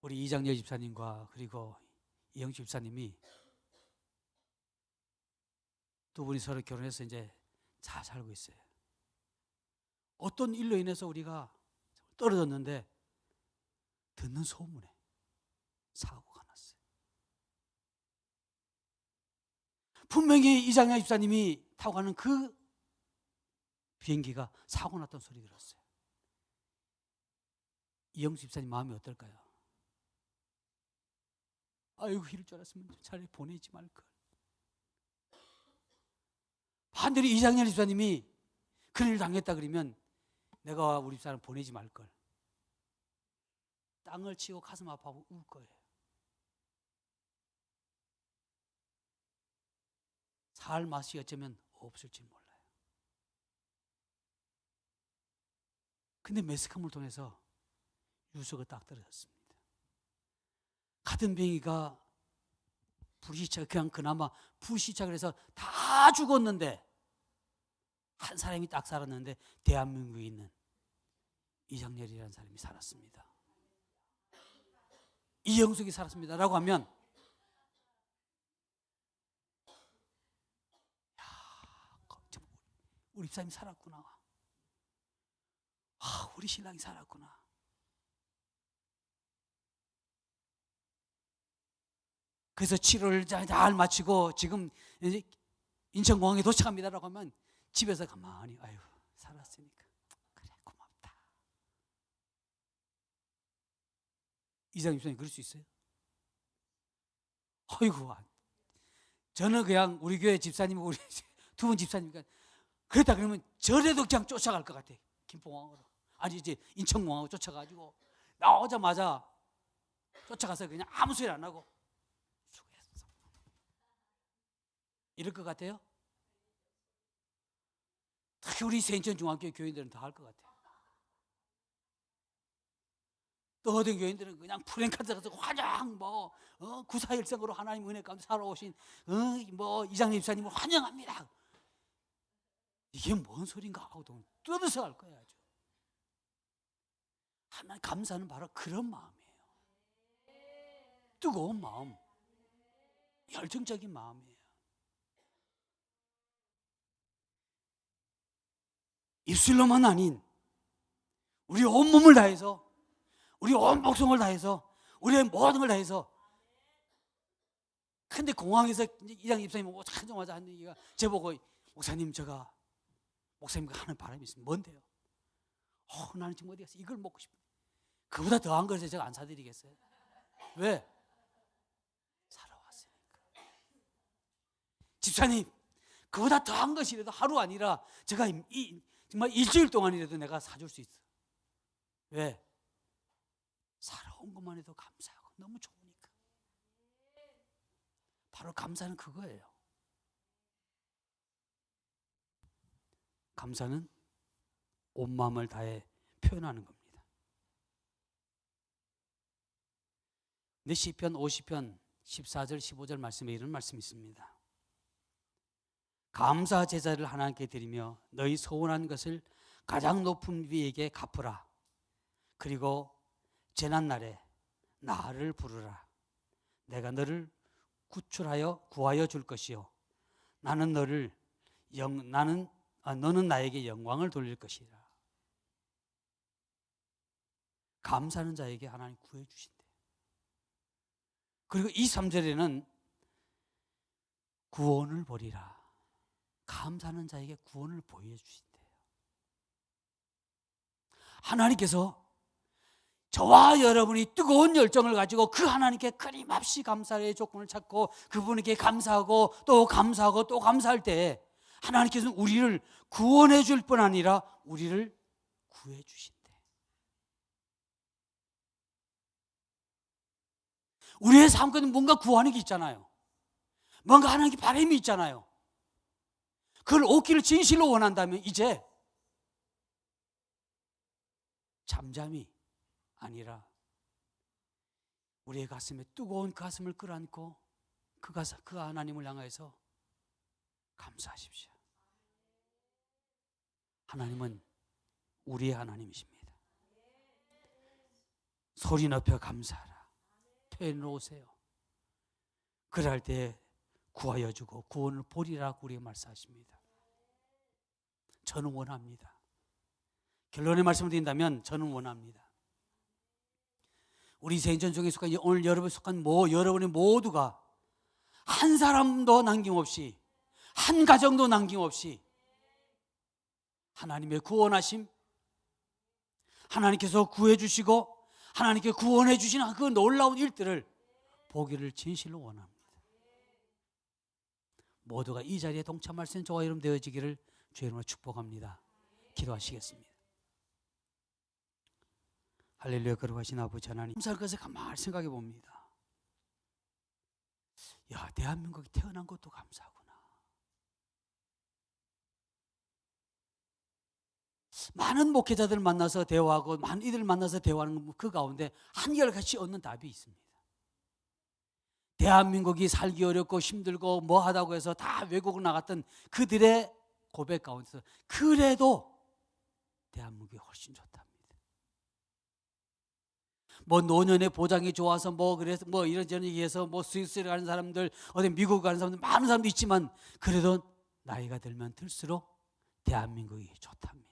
우리 이장렬 집사님과 그리고 이영주 집사님이 두 분이 서로 결혼해서 이제 잘 살고 있어요. 어떤 일로 인해서 우리가 떨어졌는데 듣는 소문에 사고가 났어요. 분명히 이장렬 집사님이 타고 가는 그 비행기가 사고 났던 소리 들었어요. 이영주 집사님 마음이 어떨까요? 아이고, 이럴 줄 알았으면 차라리 보내지 말걸. 반대로 이장렬 집사님이 그런 일 당했다 그러면 내가 우리 집사람 보내지 말걸. 땅을 치고 가슴 아파하고 울 거예요. 살 맛이 어쩌면 없을지 몰라요. 근데 매스컴을 통해서 유서가 딱 떨어졌습니다. 같은 비행기가 불시착, 그냥 그나마 불시착을 해서 다 죽었는데 한 사람이 딱 살았는데 대한민국에 있는 이장렬이라는 사람이 살았습니다. 이영숙이 살았습니다 라고 하면 야, 우리 집사람이 살았구나. 아, 우리 신랑이 살았구나. 그래서 치료를 잘 마치고 지금 인천공항에 도착합니다라고 하면 집에서 가만히 아유 살았으니까 그래 고맙다. 이장 집사님 그럴 수 있어요? 아이고, 저는 그냥 우리 교회 집사님이고 우리 두 분 집사님이니까 그랬다 그러면 저래도 그냥 쫓아갈 것 같아. 김포공항으로 아니 이제 인천공항으로 쫓아가지고 나오자마자 쫓아가서 그냥 아무 소리 안 하고 수고했어 이럴 것 같아요? 특히 우리 세인천 중학교 교인들은 다 할 것 같아요. 또 어떤 교인들은 그냥 프랭카드 가서 환영 구사일생으로 하나님 은혜 가운데 살아오신 이장님 집사님을 환영합니다. 이게 뭔 소린가 하고 떠들어서 할 거야. 아주. 하나님 감사는 바로 그런 마음이에요. 뜨거운 마음, 열정적인 마음이에요. 입술로만 아닌 우리 온몸을 다해서, 우리 온 목숨을 다해서, 우리의 모든 걸 다해서. 근데 공항에서 이장 집사님 하자마자 한 얘기가 저보고 목사님 제가 목사님과 하는 바람이 있습니다. 뭔데요? 나는 지금 어디 가서 이걸 먹고 싶어요. 그보다 더한 것을 제가 안 사드리겠어요? 왜? 살아왔으니까. 집사님, 그보다 더한 것이라도 하루 아니라 제가 정말 일주일 동안이라도 내가 사줄 수 있어. 왜? 살아온 것만 해도 감사하고 너무 좋으니까. 바로 감사는 그거예요. 감사는 온 마음을 다해 표현하는 겁니다. 근데 시편 50편 14절 15절 말씀에 이런 말씀이 있습니다. 감사 제사를 하나님께 드리며 너희 소원한 것을 가장 높은 위에게 갚으라. 그리고 재난날에 나를 부르라. 내가 너를 구하여 줄 것이요 너는 나에게 영광을 돌릴 것이라. 감사하는 자에게 하나님 구해 주신대. 그리고 이 3절에는 구원을 보리라. 감사하는 자에게 구원을 보여주신대요. 하나님께서 저와 여러분이 뜨거운 열정을 가지고 그 하나님께 끊임없이 감사의 조건을 찾고 그분에게 감사하고 또 감사하고 또 감사할 때 하나님께서는 우리를 구원해 줄 뿐 아니라 우리를 구해 주신대. 우리의 삶 가운데 뭔가 구하는 게 있잖아요. 뭔가 하나님께 바람이 있잖아요. 그걸 얻기를 진실로 원한다면 이제 잠잠이 아니라 우리의 가슴에 뜨거운 가슴을 끌어안고 그 하나님을 향해서 감사하십시오. 하나님은 우리의 하나님이십니다. 소리 높여 감사하라. 되놓으세요. 그럴 때 구하여 주고 구원을 보리라고 우리에게 말씀하십니다. 저는 원합니다. 결론의 말씀을 드린다면 저는 원합니다. 우리 생전 중에 속한 오늘 여러분에 속한 여러분의 모두가 한 사람도 남김없이 한 가정도 남김없이 하나님의 구원하심, 하나님께서 구해 주시고 하나님께 구원해 주시는 그 놀라운 일들을 보기를 진실로 원합니다. 모두가 이 자리에 동참할 수 있는 저와 여러분 되어지기를 주의 이름으로 축복합니다. 기도하시겠습니다. 할렐루야. 거룩하신 아버지 하나님, 감사할 것을 가만히 생각해 봅니다. 야, 대한민국이 태어난 것도 감사하구나. 많은 목회자들 만나서 대화하고 많은 이들 만나서 대화하는 그 가운데 한결같이 얻는 답이 있습니다. 대한민국이 살기 어렵고 힘들고 뭐 하다고 해서 다 외국을 나갔던 그들의 고백 가운데서 그래도 대한민국이 훨씬 좋답니다. 뭐 노년의 보장이 좋아서 뭐 그래서 뭐 이런저런 얘기해서 뭐 스위스에 가는 사람들 어디 미국 가는 사람들 많은 사람도 있지만 그래도 나이가 들면 들수록 대한민국이 좋답니다.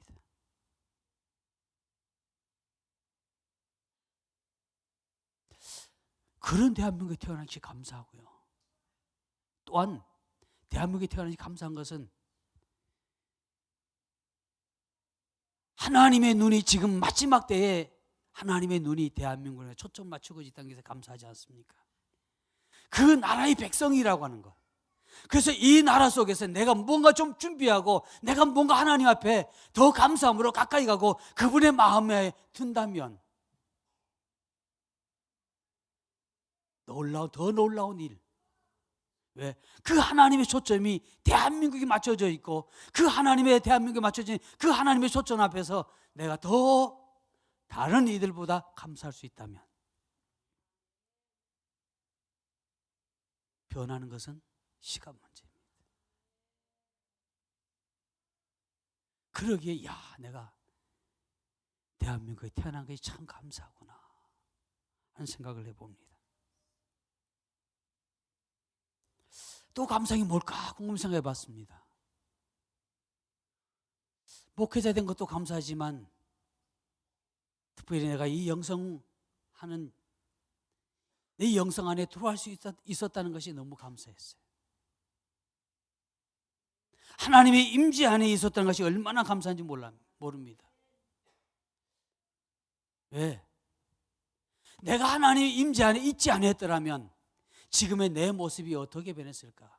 그런 대한민국에 태어난 것이 감사하고요. 또한 대한민국에 태어난 것이 감사한 것은 하나님의 눈이 지금 마지막 때에 하나님의 눈이 대한민국에 초점 맞추고 있다는 것에 감사하지 않습니까? 그 나라의 백성이라고 하는 것. 그래서 이 나라 속에서 내가 뭔가 좀 준비하고 내가 뭔가 하나님 앞에 더 감사함으로 가까이 가고 그분의 마음에 든다면 더 놀라운 일. 왜? 그 하나님의 초점이 대한민국에 맞춰져 있고 그 하나님의 대한민국에 맞춰진 그 하나님의 초점 앞에서 내가 더 다른 이들보다 감사할 수 있다면 변하는 것은 시간 문제입니다. 그러기에 내가 대한민국에 태어난 것이 참 감사하구나 하는 생각을 해봅니다. 또 감상이 뭘까 궁금 생각해 봤습니다. 목회자 된 것도 감사하지만 특별히 내가 이 영성 안에 들어갈 수 있었다는 것이 너무 감사했어요. 하나님의 임재 안에 있었다는 것이 얼마나 감사한지 모릅니다. 왜? 내가 하나님의 임재 안에 있지 않았더라면 지금의 내 모습이 어떻게 변했을까?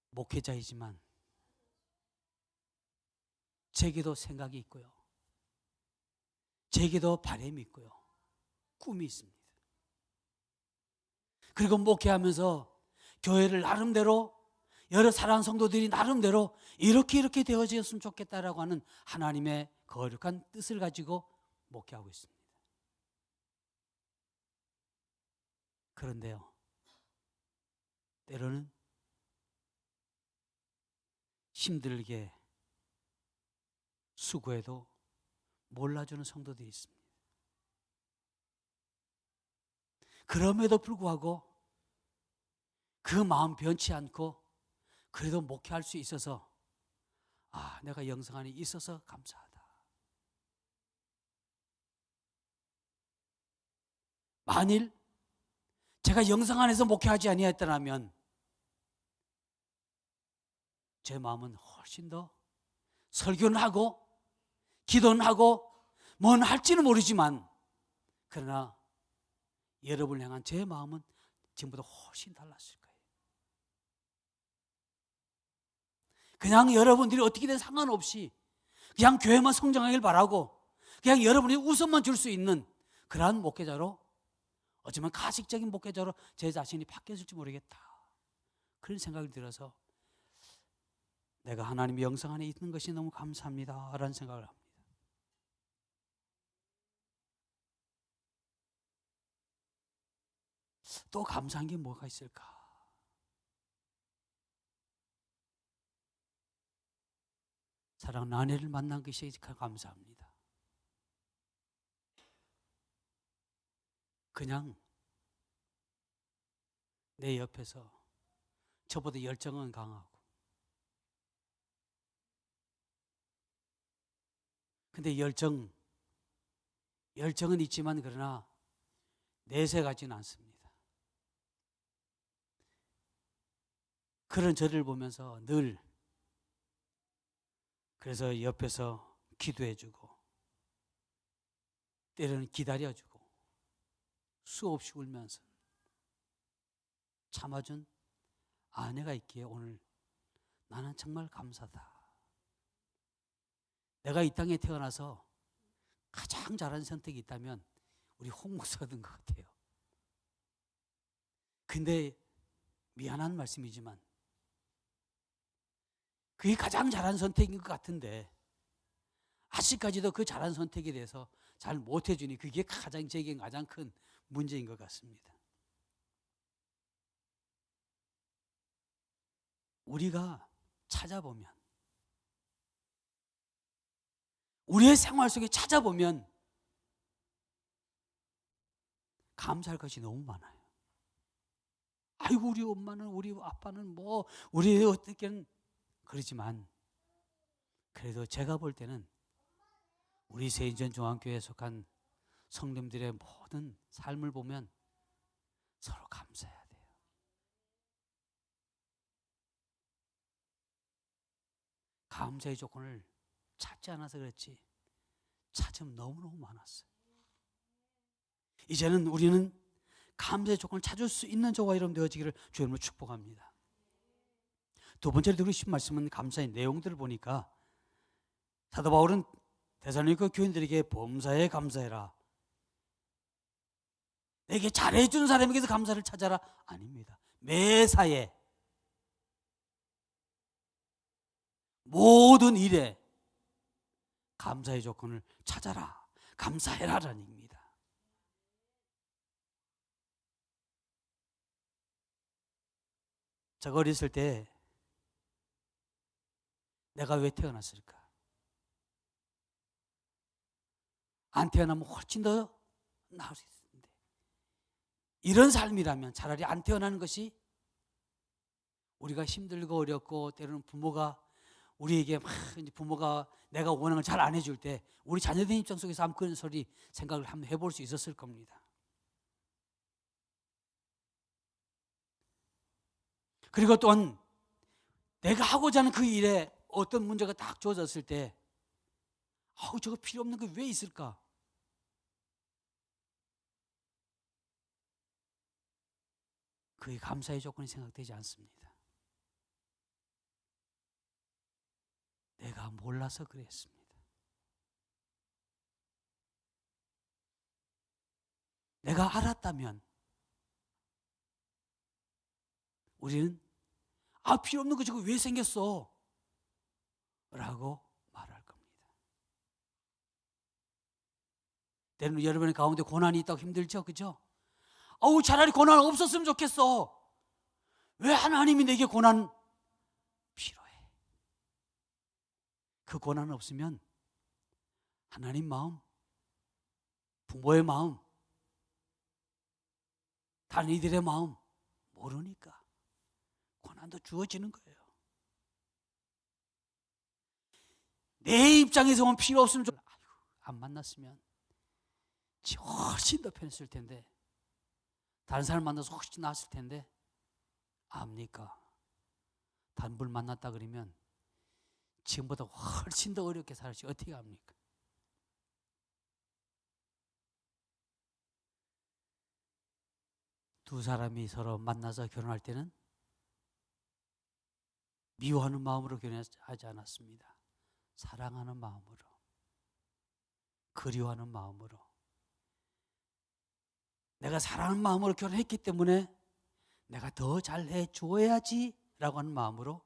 목회자이지만 제게도 생각이 있고요. 제게도 바람이 있고요. 꿈이 있습니다. 그리고 목회하면서 교회를 나름대로 여러 사랑하는 성도들이 나름대로 이렇게 되어졌으면 좋겠다라고 하는 하나님의 거룩한 뜻을 가지고 목회하고 있습니다. 그런데요, 때로는 힘들게 수고해도 몰라주는 성도들이 있습니다. 그럼에도 불구하고 그 마음 변치 않고 그래도 목회할 수 있어서 내가 영성 안에 있어서 감사하다. 만일 제가 영상 안에서 목회하지 아니했더라면 제 마음은 훨씬 더 설교는 하고 기도는 하고 뭔 할지는 모르지만 그러나 여러분을 향한 제 마음은 지금보다 훨씬 달랐을 거예요. 그냥 여러분들이 어떻게든 상관없이 그냥 교회만 성장하길 바라고 그냥 여러분이 웃음만 줄 수 있는 그러한 목회자로, 어쩌면 가식적인 목회자로 제 자신이 바뀌어질지 모르겠다, 그런 생각이 들어서 내가 하나님의 영성 안에 있는 것이 너무 감사합니다 라는 생각을 합니다. 또 감사한 게 뭐가 있을까? 사랑하는 아내를 만난 것이 감사합니다. 그냥 내 옆에서 저보다 열정은 강하고, 근데 열정은 있지만 그러나 내세 가지는 않습니다. 그런 저를 보면서 늘 그래서 옆에서 기도해주고 때로는 기다려주고 수없이 울면서 참아준 아내가 있기에 오늘 나는 정말 감사다. 내가 이 땅에 태어나서 가장 잘한 선택이 있다면 우리 홍 목사가 된 것 같아요. 근데 미안한 말씀이지만 그게 가장 잘한 선택인 것 같은데 아직까지도 그 잘한 선택에 대해서 잘 못해주니 그게 제게 가장 큰 문제인 것 같습니다. 우리가 찾아보면, 우리의 생활 속에 찾아보면 감사할 것이 너무 많아요. 아이고 우리 엄마는, 우리 아빠는 뭐 우리 어떻게는 그러지만 그래도 제가 볼 때는 우리 세인전 중앙교회에 속한 성도님들의 모든 삶을 보면 서로 감사해야 돼요. 감사의 조건을 찾지 않아서 그렇지 찾으면 너무너무 많았어요. 이제는 우리는 감사의 조건을 찾을 수 있는 저와 여러분 되어지기를 주님으로 축복합니다. 두 번째로 드리고 싶은 말씀은 감사의 내용들을 보니까 사도 바울은 데살로니가 교인들에게 범사에 감사해라, 내게 잘해준 사람에게서 감사를 찾아라 아닙니다. 매사에 모든 일에 감사의 조건을 찾아라, 감사해라라는 얘기입니다. 제가 어렸을 때 내가 왜 태어났을까? 안 태어나면 훨씬 더 나을 수 있는데 이런 삶이라면 차라리 안 태어나는 것이, 우리가 힘들고 어렵고 때로는 부모가 우리에게 부모가 내가 원하는 걸 잘 안 해줄 때 우리 자녀들 입장 속에서 한번 그런 소리 생각을 한번 해볼 수 있었을 겁니다. 그리고 또한 내가 하고자 하는 그 일에 어떤 문제가 딱 주어졌을 때 저거 필요 없는 게 왜 있을까? 그게 감사의 조건이 생각되지 않습니다. 내가 몰라서 그랬습니다. 내가 알았다면 우리는 필요 없는 거 저거 왜 생겼어? 라고 말할 겁니다. 때로는 여러분의 가운데 고난이 있다고 힘들죠? 그죠? 차라리 고난 없었으면 좋겠어. 왜 하나님이 내게 고난 필요해? 그 고난 없으면 하나님 마음, 부모의 마음, 다른 이들의 마음 모르니까 고난도 주어지는 거예요. 내 입장에서 보면 필요 없으면 안 만났으면 훨씬 더 편했을 텐데 다른 사람 만나서 훨씬 나았을 텐데 압니까? 다른 분 만났다 그러면 지금보다 훨씬 더 어렵게 살지 어떻게 합니까? 두 사람이 서로 만나서 결혼할 때는 미워하는 마음으로 결혼하지 않았습니다. 사랑하는 마음으로, 그리워하는 마음으로, 내가 사랑하는 마음으로 결혼했기 때문에 내가 더 잘해 줘야지 라고 하는 마음으로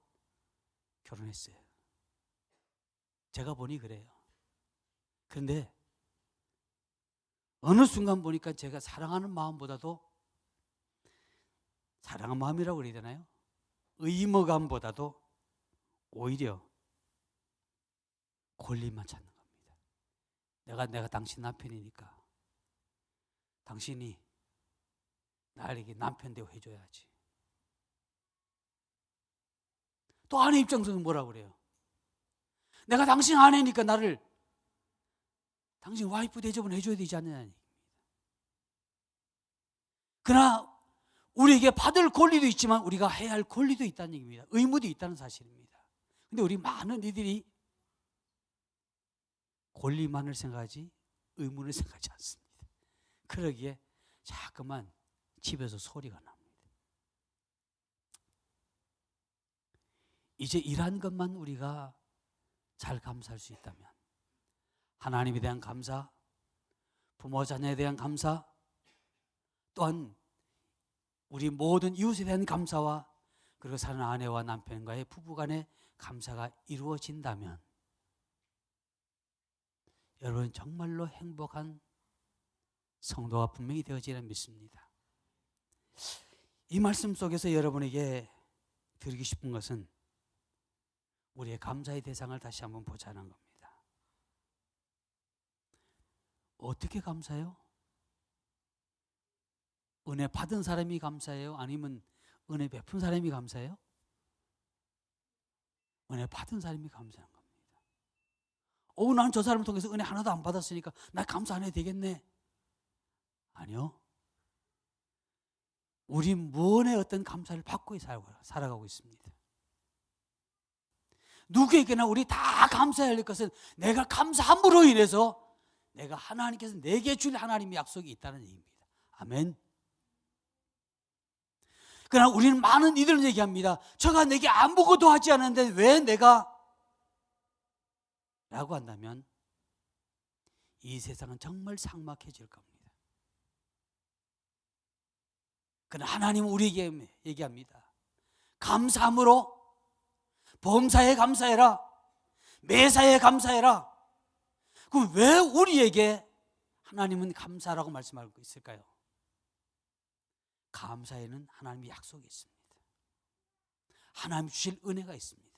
결혼했어요. 제가 보니 그래요. 그런데 어느 순간 보니까 제가 사랑하는 마음보다도, 사랑하는 마음이라고 그래야 되나요? 의무감보다도 오히려 권리만 찾는 겁니다. 내가 당신 남편이니까 당신이 나에게 남편 대우 해줘야지. 또 아내 입장에서는 뭐라고 그래요? 내가 당신 아내니까 나를 당신 와이프 대접은 해줘야 되지 않느냐. 그러나 우리에게 받을 권리도 있지만 우리가 해야 할 권리도 있다는 얘기입니다. 의무도 있다는 사실입니다. 근데 우리 많은 이들이 권리만을 생각하지 의무를 생각하지 않습니다. 그러기에 자꾸만 집에서 소리가 납니다. 이제 이러한 것만 우리가 잘 감사할 수 있다면, 하나님에 대한 감사, 부모 자녀에 대한 감사, 또한 우리 모든 이웃에 대한 감사와 그리고 사는 아내와 남편과의 부부간의 감사가 이루어진다면 여러분 정말로 행복한 성도가 분명히 되어지리라 믿습니다. 이 말씀 속에서 여러분에게 드리고 싶은 것은 우리의 감사의 대상을 다시 한번 보자는 겁니다. 어떻게 감사해요? 은혜 받은 사람이 감사해요? 아니면 은혜 베푼 사람이 감사해요? 은혜 받은 사람이 감사한 겁니다. 나는 저 사람을 통해서 은혜 하나도 안 받았으니까 나 감사 안 해도 되겠네. 아니요. 우리 무언의 어떤 감사를 받고 살아가고 있습니다. 누구에게나 우리 다 감사해야 할 것은 내가 감사함으로 인해서 내가 하나님께서 내게 줄 하나님의 약속이 있다는 얘기입니다. 아멘. 그러나 우리는 많은 이들은 얘기합니다. 저가 내게 아무것도 하지 않았는데 왜 내가? 라고 한다면 이 세상은 정말 삭막해질 겁니다. 그러나 하나님은 우리에게 얘기합니다. 감사함으로 범사에 감사해라. 매사에 감사해라. 그럼 왜 우리에게 하나님은 감사라고 말씀하고 있을까요? 감사에는 하나님의 약속이 있습니다. 하나님 주실 은혜가 있습니다.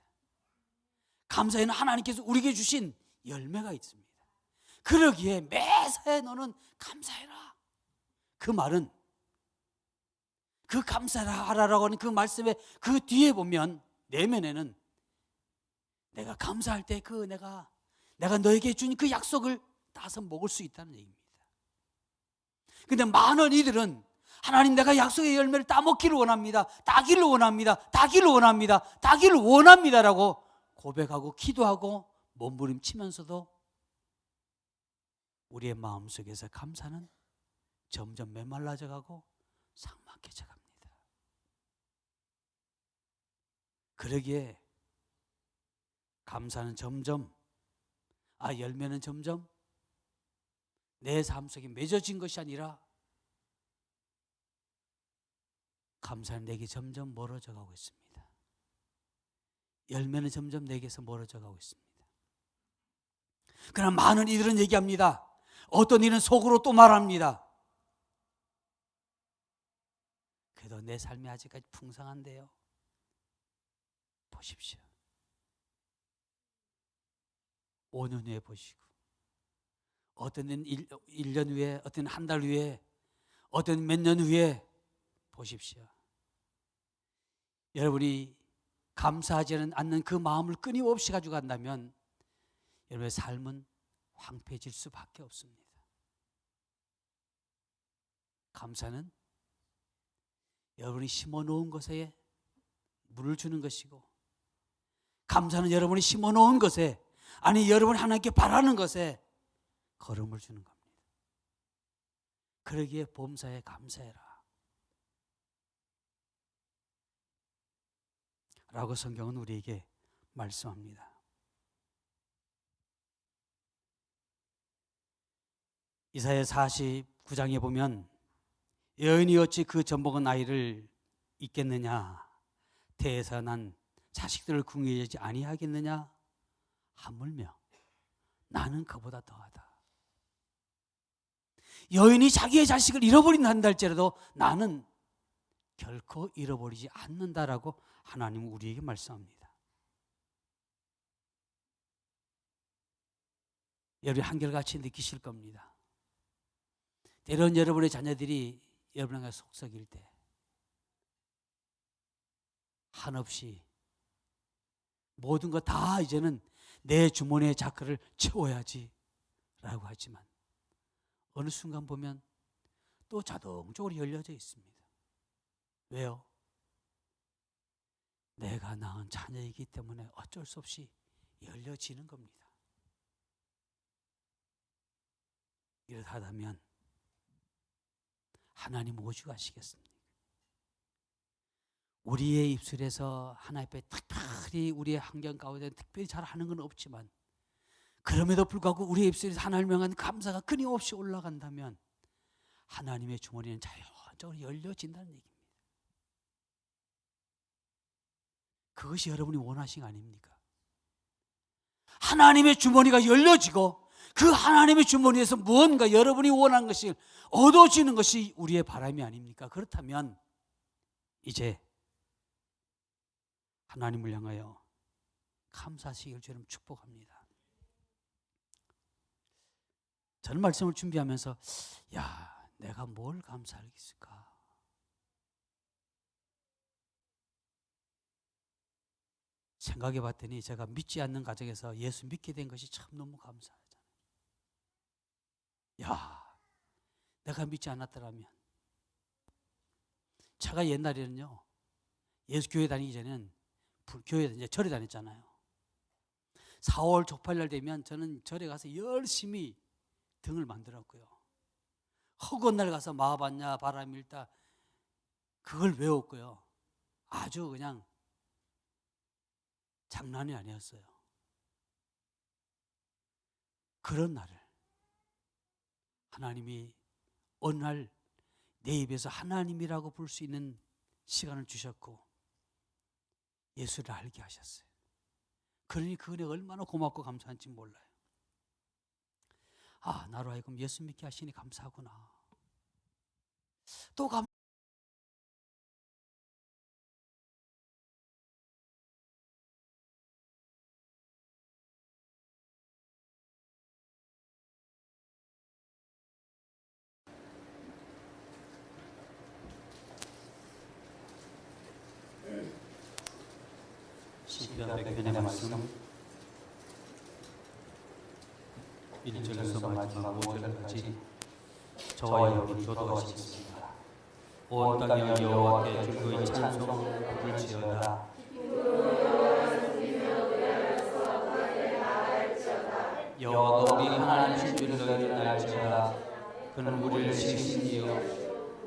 감사에는 하나님께서 우리에게 주신 열매가 있습니다. 그러기에 매사에 너는 감사해라. 그 말은 그 감사하라라고 하는 그 말씀의 그 뒤에 보면 내면에는 내가 감사할 때 내가 너에게 준 그 약속을 따서 먹을 수 있다는 얘기입니다. 근데 많은 이들은 하나님 내가 약속의 열매를 따먹기를 원합니다. 따기를 원합니다. 따기를 원합니다. 따기를 원합니다라고 고백하고 기도하고 몸부림치면서도 우리의 마음속에서 감사는 점점 메말라져 가고 삭막해져 갑니다. 그러기에 감사는 점점 열매는 점점 내 삶 속에 맺어진 것이 아니라 감사는 내게 점점 멀어져 가고 있습니다. 열매는 점점 내게서 멀어져 가고 있습니다. 그러나 많은 이들은 얘기합니다. 어떤 이는 속으로 또 말합니다. 그래도 내 삶이 아직까지 풍성한데요. 보십시오. 5년 후에 보시고 어떤 1년 후에, 어떤 한 달 후에, 어떤 몇 년 후에 보십시오. 여러분이 감사하지 않는 그 마음을 끊임없이 가지고 간다면 여러분의 삶은 황폐해질 수밖에 없습니다. 감사는 여러분이 심어놓은 것에 물을 주는 것이고, 감사는 여러분이 심어놓은 것에, 아니 여러분이 하나님께 바라는 것에 걸음을 주는 겁니다. 그러기에 범사에 감사해라 라고 성경은 우리에게 말씀합니다. 이사야 49장에 보면 여인이 어찌 그 젖먹은 아이를 잊겠느냐, 태에서 난 자식들을 궁리하지 아니하겠느냐, 하물며 나는 그보다 더하다. 여인이 자기의 자식을 잃어버린다 할지라도 나는 결코 잃어버리지 않는다라고 하나님은 우리에게 말씀합니다. 여러분이 한결같이 느끼실 겁니다. 때론 여러분의 자녀들이 여러분에게 속썩일 때 한없이 모든 거 다 이제는 내 주머니의 자크를 채워야지 라고 하지만 어느 순간 보면 또 자동적으로 열려져 있습니다. 왜요? 내가 낳은 자녀이기 때문에 어쩔 수 없이 열려지는 겁니다. 이러다면 하나님 오죽하시겠습니까? 우리의 입술에서 하나님 앞에 특별히 우리의 환경 가운데 특별히 잘하는 건 없지만 그럼에도 불구하고 우리의 입술에서 하나님을 향한 감사가 끊임없이 올라간다면 하나님의 주머니는 자연적으로 열려진다는 얘기입니다. 그것이 여러분이 원하신 거 아닙니까? 하나님의 주머니가 열려지고 그 하나님의 주머니에서 무언가 여러분이 원하는 것이 얻어지는 것이 우리의 바람이 아닙니까? 그렇다면 이제 하나님을 향하여 감사하시길 주님 축복합니다. 저는 말씀을 준비하면서 내가 뭘 감사하겠을까? 생각해 봤더니 제가 믿지 않는 가정에서 예수 믿게 된 것이 참 너무 감사하잖아요. 내가 믿지 않았더라면. 제가 옛날에는요, 예수 교회 다니기 전에는 교회 이제 절에 다녔잖아요. 4월 족팔날 되면 저는 절에 가서 열심히 등을 만들었고요. 허구한 날 가서 마하반야 바라밀다 그걸 외웠고요. 아주 그냥 장난이 아니었어요. 그런 날을 하나님이 어느 날 내 입에서 하나님이라고 부를 수 있는 시간을 주셨고 예수를 알게 하셨어요. 그러니 그 은혜가 얼마나 고맙고 감사한지 몰라요. 나로 하여금 예수 믿게 하시니 감사하구나. 또 시편 100편의 말씀 1절에서 마지막 5절까지 저와 여러분이 교도하시겠습니다. 온 땅이 여호와께 줄거이 찬송을 부를지어다. 여호와가 우리 하나님이신 줄 너희는 알지어다. 그는 우리를 지으시니요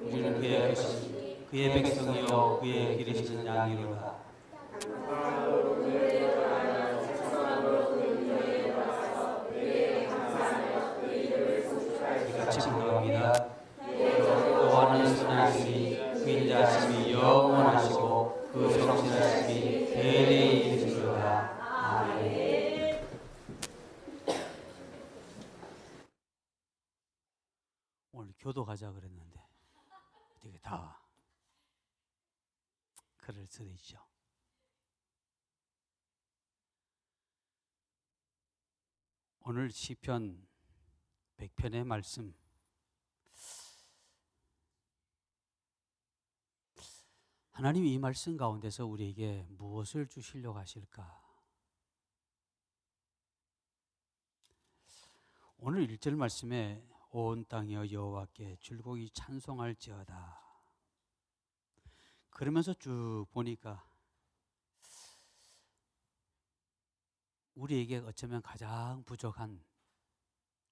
우리는 그의 것이 그의 백성이요 그의 기르시는 양이로다. 같이 부릅니다. 여호와는 선하시니 그 인자하심이 영원하시고 그 성실하심이 대대에 이르시리로다. 아멘. 오늘 교도 가자 그랬는데 어떻게 다 그럴 수도 있죠. 오늘 시편 100편의 말씀 하나님이 이 말씀 가운데서 우리에게 무엇을 주시려고 하실까? 오늘 1절 말씀에 온 땅이여 여호와께 줄곡이 찬송할지어다. 그러면서 쭉 보니까 우리에게 어쩌면 가장 부족한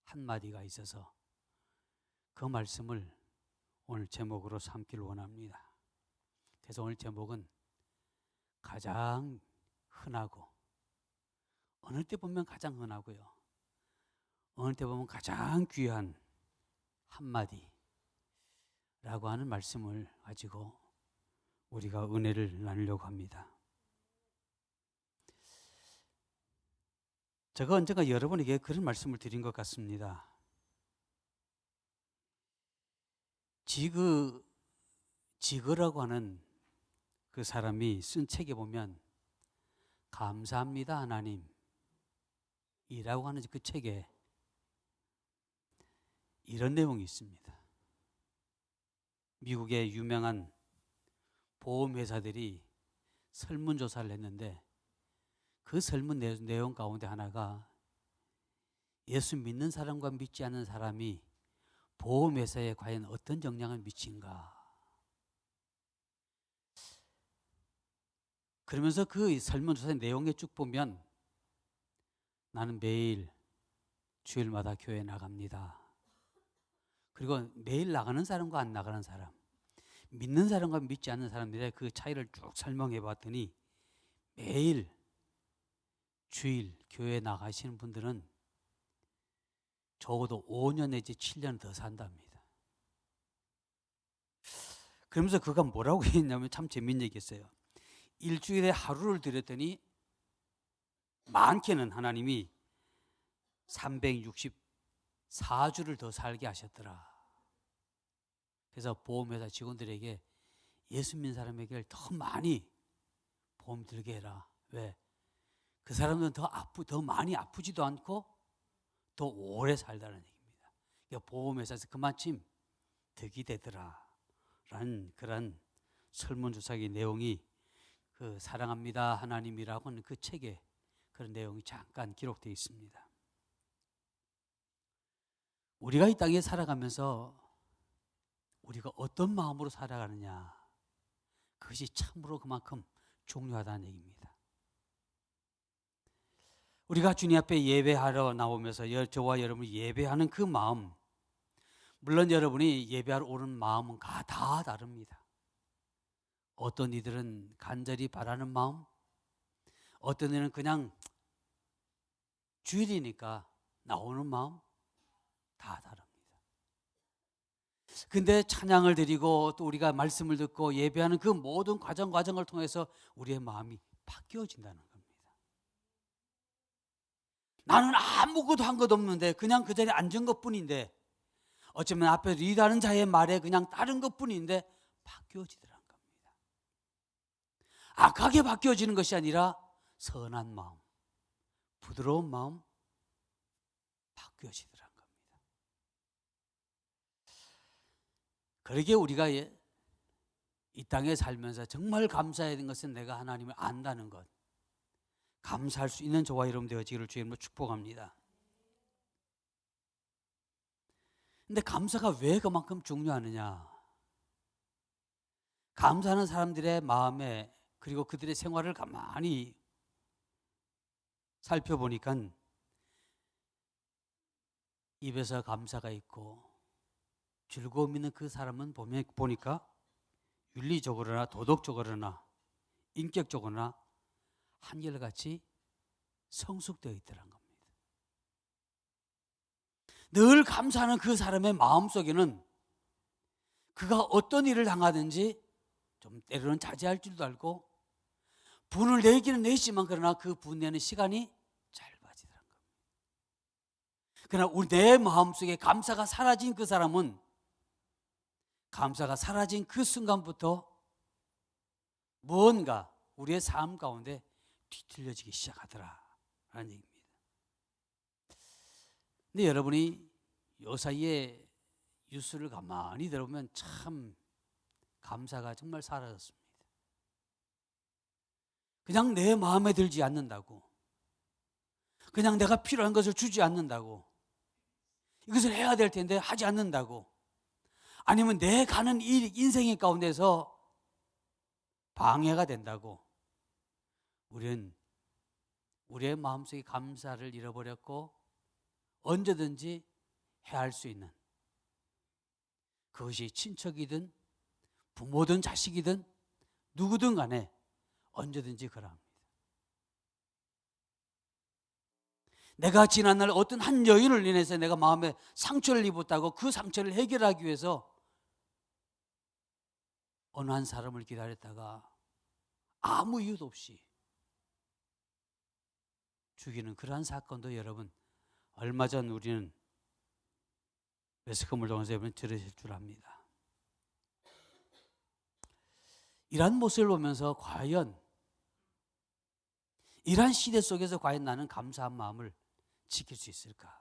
한마디가 있어서 그 말씀을 오늘 제목으로 삼기를 원합니다. 그래서 오늘 제목은 가장 흔하고, 어느 때 보면 가장 흔하고요, 어느 때 보면 가장 귀한 한마디라고 하는 말씀을 가지고 우리가 은혜를 나누려고 합니다. 제가 언젠가 여러분에게 그런 말씀을 드린 것 같습니다. 지그라고 하는 그 사람이 쓴 책에 보면 감사합니다 하나님 이라고 하는 그 책에 이런 내용이 있습니다. 미국의 유명한 보험회사들이 설문조사를 했는데 그 설문 내용 가운데 하나가 예수 믿는 사람과 믿지 않는 사람이 보험회사에 과연 어떤 영향을 미친가. 그러면서 그 설문조사 내용에 쭉 보면 나는 매일 주일마다 교회 나갑니다. 그리고 매일 나가는 사람과 안 나가는 사람, 믿는 사람과 믿지 않는 사람들의 그 차이를 쭉 설명해 봤더니 매일 주일 교회 나가시는 분들은 적어도 5년 내지 7년 더 산답니다. 그러면서 그가 뭐라고 했냐면 참 재밌는 얘기였어요. 일주일에 하루를 드렸더니 많게는 하나님이 364주를 더 살게 하셨더라. 그래서 보험회사 직원들에게 예수 믿는 사람에게 더 많이 보험 들게 해라. 왜? 그 사람들은 더 많이 아프지도 않고 더 오래 살다는 얘기입니다. 그러니까 보험회사에서 그마침 득이 되더라 라는 그런 설문조사의 내용이 그 사랑합니다 하나님이라고 하는 그 책에 그런 내용이 잠깐 기록되어 있습니다. 우리가 이 땅에 살아가면서 우리가 어떤 마음으로 살아가느냐, 그것이 참으로 그만큼 중요하다는 얘기입니다. 우리가 주님 앞에 예배하러 나오면서 저와 여러분이 예배하는 그 마음, 물론 여러분이 예배하러 오는 마음은 다 다릅니다. 어떤 이들은 간절히 바라는 마음, 어떤 이들은 그냥 주일이니까 나오는 마음, 다 다릅니다. 근데 찬양을 드리고 또 우리가 말씀을 듣고 예배하는 그 모든 과정을 통해서 우리의 마음이 바뀌어진다는 겁니다. 나는 아무것도 한 것 없는데 그냥 그 자리에 앉은 것뿐인데, 어쩌면 앞에 리드하는 자의 말에 그냥 따른 것뿐인데 바뀌어지더라는 겁니다. 악하게 바뀌어지는 것이 아니라 선한 마음, 부드러운 마음 바뀌어지더라는 겁니다. 그러기에 우리가 이 땅에 살면서 정말 감사해야 되는 것은 내가 하나님을 안다는 것, 감사할 수 있는 저와 여러분 되어지기를 주님으로 축복합니다. 근데 감사가 왜 그만큼 중요하느냐? 감사하는 사람들의 마음에, 그리고 그들의 생활을 가만히 살펴보니까 입에서 감사가 있고 즐거움 있는 그 사람은 보니까 윤리적으로나 도덕적으로나 인격적으로나 한결같이 성숙되어 있더란 겁니다. 늘 감사하는 그 사람의 마음속에는 그가 어떤 일을 당하든지 좀 때로는 자제할 줄도 알고 분을 내기는 내지만 그러나 그 분내는 시간이 짧아지더란 겁니다. 그러나 내 마음속에 감사가 사라진 그 사람은 감사가 사라진 그 순간부터 무언가 우리의 삶 가운데 뒤틀려지기 시작하더라 라는 얘기입니다. 근데 여러분이 요 사이에 뉴스를 가만히 들어보면 참 감사가 정말 사라졌습니다. 그냥 내 마음에 들지 않는다고, 그냥 내가 필요한 것을 주지 않는다고, 이것을 해야 될 텐데 하지 않는다고, 아니면 내 가는 일 인생의 가운데서 방해가 된다고 우리는 우리의 마음속에 감사를 잃어버렸고 언제든지 해할 수 있는, 그것이 친척이든 부모든 자식이든 누구든 간에 언제든지 그러합니다. 내가 지난날 어떤 한 여인을 인해서 내가 마음에 상처를 입었다고 그 상처를 해결하기 위해서 어느 한 사람을 기다렸다가 아무 이유도 없이 죽이는 그러한 사건도 여러분 얼마 전 우리는 매스컴을 통해서 여러분 들으실 줄 압니다. 이러한 모습을 보면서 과연 이러한 시대 속에서 과연 나는 감사한 마음을 지킬 수 있을까?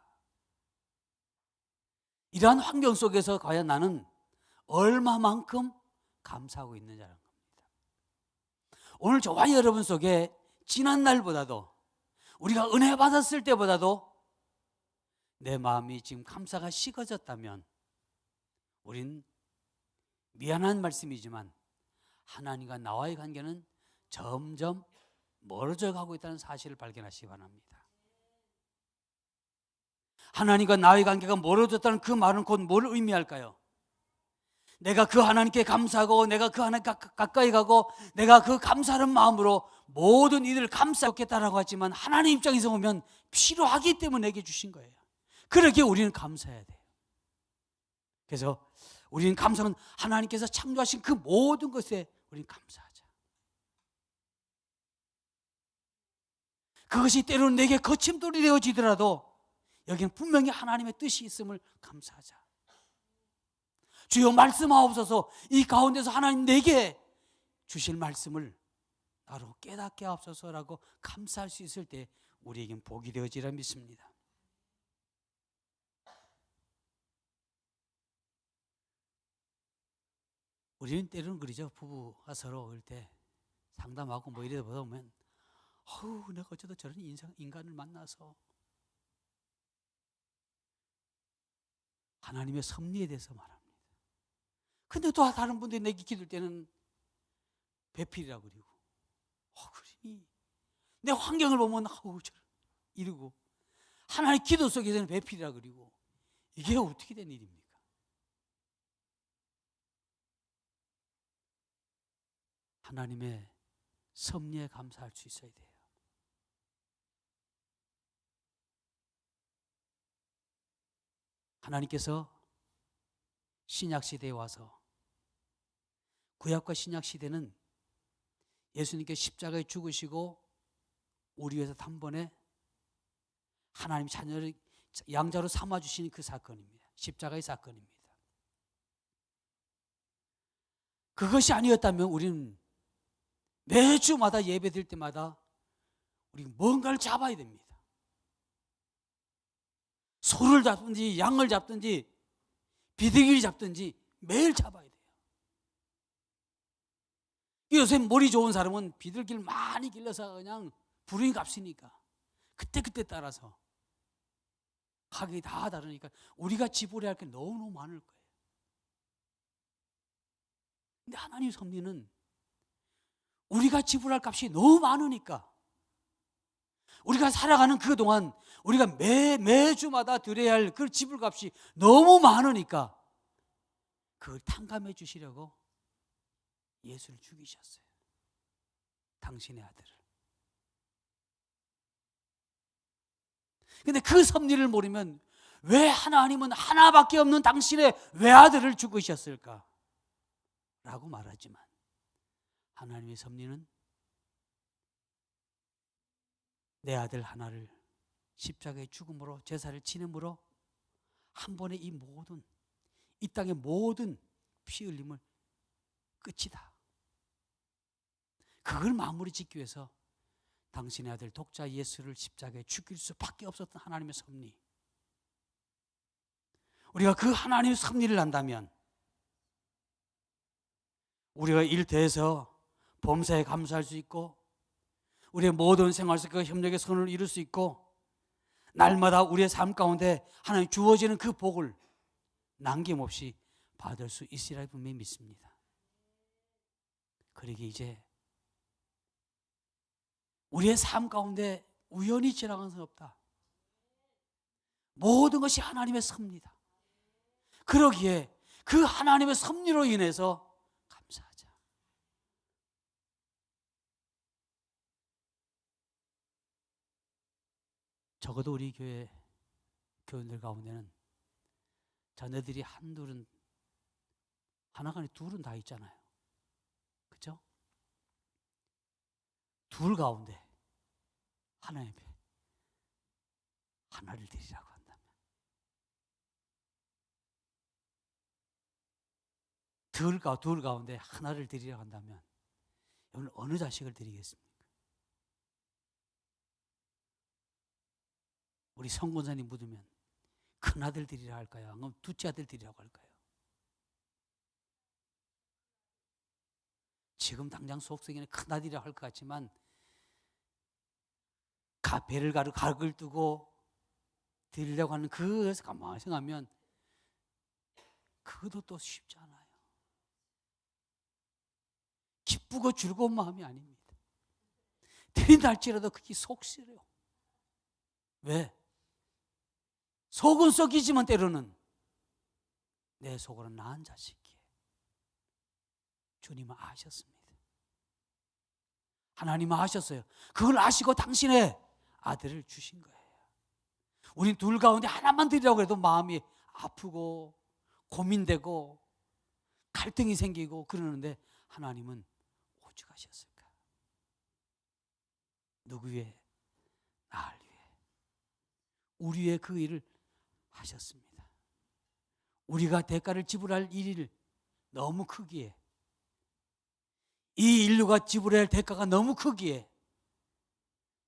이러한 환경 속에서 과연 나는 얼마만큼 감사하고 있느냐는 겁니다. 오늘 저와 여러분 속에 지난 날보다도 우리가 은혜 받았을 때보다도 내 마음이 지금 감사가 식어졌다면 우린 미안한 말씀이지만 하나님과 나와의 관계는 점점 멀어져 가고 있다는 사실을 발견하시기 바랍니다. 하나님과 나의 관계가 멀어졌다는 그 말은 곧 뭘 의미할까요? 내가 그 하나님께 감사하고 내가 그 하나님께 가까이 가고 내가 그 감사하는 마음으로 모든 이들을 감사하겠다라고 하지만 하나님 입장에서 보면 필요하기 때문에 내게 주신 거예요. 그렇게 우리는 감사해야 돼요. 그래서 우리는 감사는 하나님께서 창조하신 그 모든 것에 우리는 감사하자. 그것이 때로는 내게 거침돌이 되어지더라도 여기는 분명히 하나님의 뜻이 있음을 감사하자. 주여 말씀하옵소서, 이 가운데서 하나님 내게 주실 말씀을 나로 깨닫게 하옵소서라고 감사할 수 있을 때 우리에겐 복이 되어지리라 믿습니다. 우리는 때로는 그러죠. 부부가 서로 그럴 때 상담하고 뭐 이러다 보면 내가 어쩌다 저런 인간을 만나서 하나님의 섭리에 대해서 말합니다. 근데 또 다른 분들이 내게 기도할 때는 배필이라고 그러고 그러니 내 환경을 보면 이러고 하나님의 기도 속에서는 배필이라고 그러고 이게 어떻게 된 일입니까? 하나님의 섭리에 감사할 수 있어야 돼요. 하나님께서 신약시대에 와서 구약과 신약시대는 예수님께 십자가에 죽으시고 우리 위해서 단번에 하나님 자녀를 양자로 삼아주시는 그 사건입니다. 십자가의 사건입니다. 그것이 아니었다면 우리는 매주마다 예배 드릴 때마다 우리 뭔가를 잡아야 됩니다. 소를 잡든지 양을 잡든지 비둘기를 잡든지 매일 잡아야 돼요. 요새 머리 좋은 사람은 비둘기를 많이 길러서 그냥 부르기 값이니까 그때그때 따라서 가격이 다 다르니까 우리가 지불해야 할 게 너무너무 많을 거예요. 근데 하나님 섭리는 우리가 지불할 값이 너무 많으니까 우리가 살아가는 그동안 우리가 매주마다 드려야 할 그 지불값이 너무 많으니까 그걸 탕감해 주시려고 예수를 죽이셨어요. 당신의 아들을. 근데 그 섭리를 모르면 왜 하나님은 하나밖에 없는 당신의 외아들을 죽으셨을까? 라고 말하지만 하나님의 섭리는 내 아들 하나를 십자가의 죽음으로 제사를 지냄으로 한 번에 이 땅의 모든 피 흘림을 끝이다. 그걸 마무리 짓기 위해서 당신의 아들 독자 예수를 십자가에 죽일 수밖에 없었던 하나님의 섭리. 우리가 그 하나님의 섭리를 안다면 우리가 일터에서 범사에 감사할 수 있고 우리의 모든 생활 속에 협력의 선을 이룰 수 있고 날마다 우리의 삶 가운데 하나님 주어지는 그 복을 남김없이 받을 수 있으리라 분명히 믿습니다. 그러기 이제 우리의 삶 가운데 우연히 지나가는 것은 없다. 모든 것이 하나님의 섭리다. 그러기에 그 하나님의 섭리로 인해서 감사하자. 적어도 우리 교회 교인들 가운데는 자녀들이 한둘은, 하나가 아니라 둘은 다 있잖아요. 그렇죠? 둘 가운데 하나님의 하나를 드리라고 한다면, 둘 가운데 하나를 드리라고 한다면 여러분 어느 자식을 드리겠습니까? 우리 성권사님 묻으면 큰아들 드리라 할까요? 아니면 둘째 아들 드리라고 할까요? 지금 당장 속성에는 큰아들이라고 할 것 같지만 배를 가르고 각을 두고 드리려고 하는 그것을 가만히 생각하면 그것도 또 쉽지 않아요. 기쁘고 즐거운 마음이 아닙니다. 드린다 할지라도 그게 속쓰려요. 왜? 속은 썩이지만 때로는 내 속으로 낳은 자식이에요. 주님은 아셨습니다. 하나님은 아셨어요. 그걸 아시고 당신의 아들을 주신 거예요. 우린 둘 가운데 하나만 드리라고 해도 마음이 아프고 고민되고 갈등이 생기고 그러는데 하나님은 오죽하셨을까? 누구 위해? 나를 위해. 우리 위해 그 일을 하셨습니다. 우리가 대가를 지불할 일이 너무 크기에, 이 인류가 지불해야 할 대가가 너무 크기에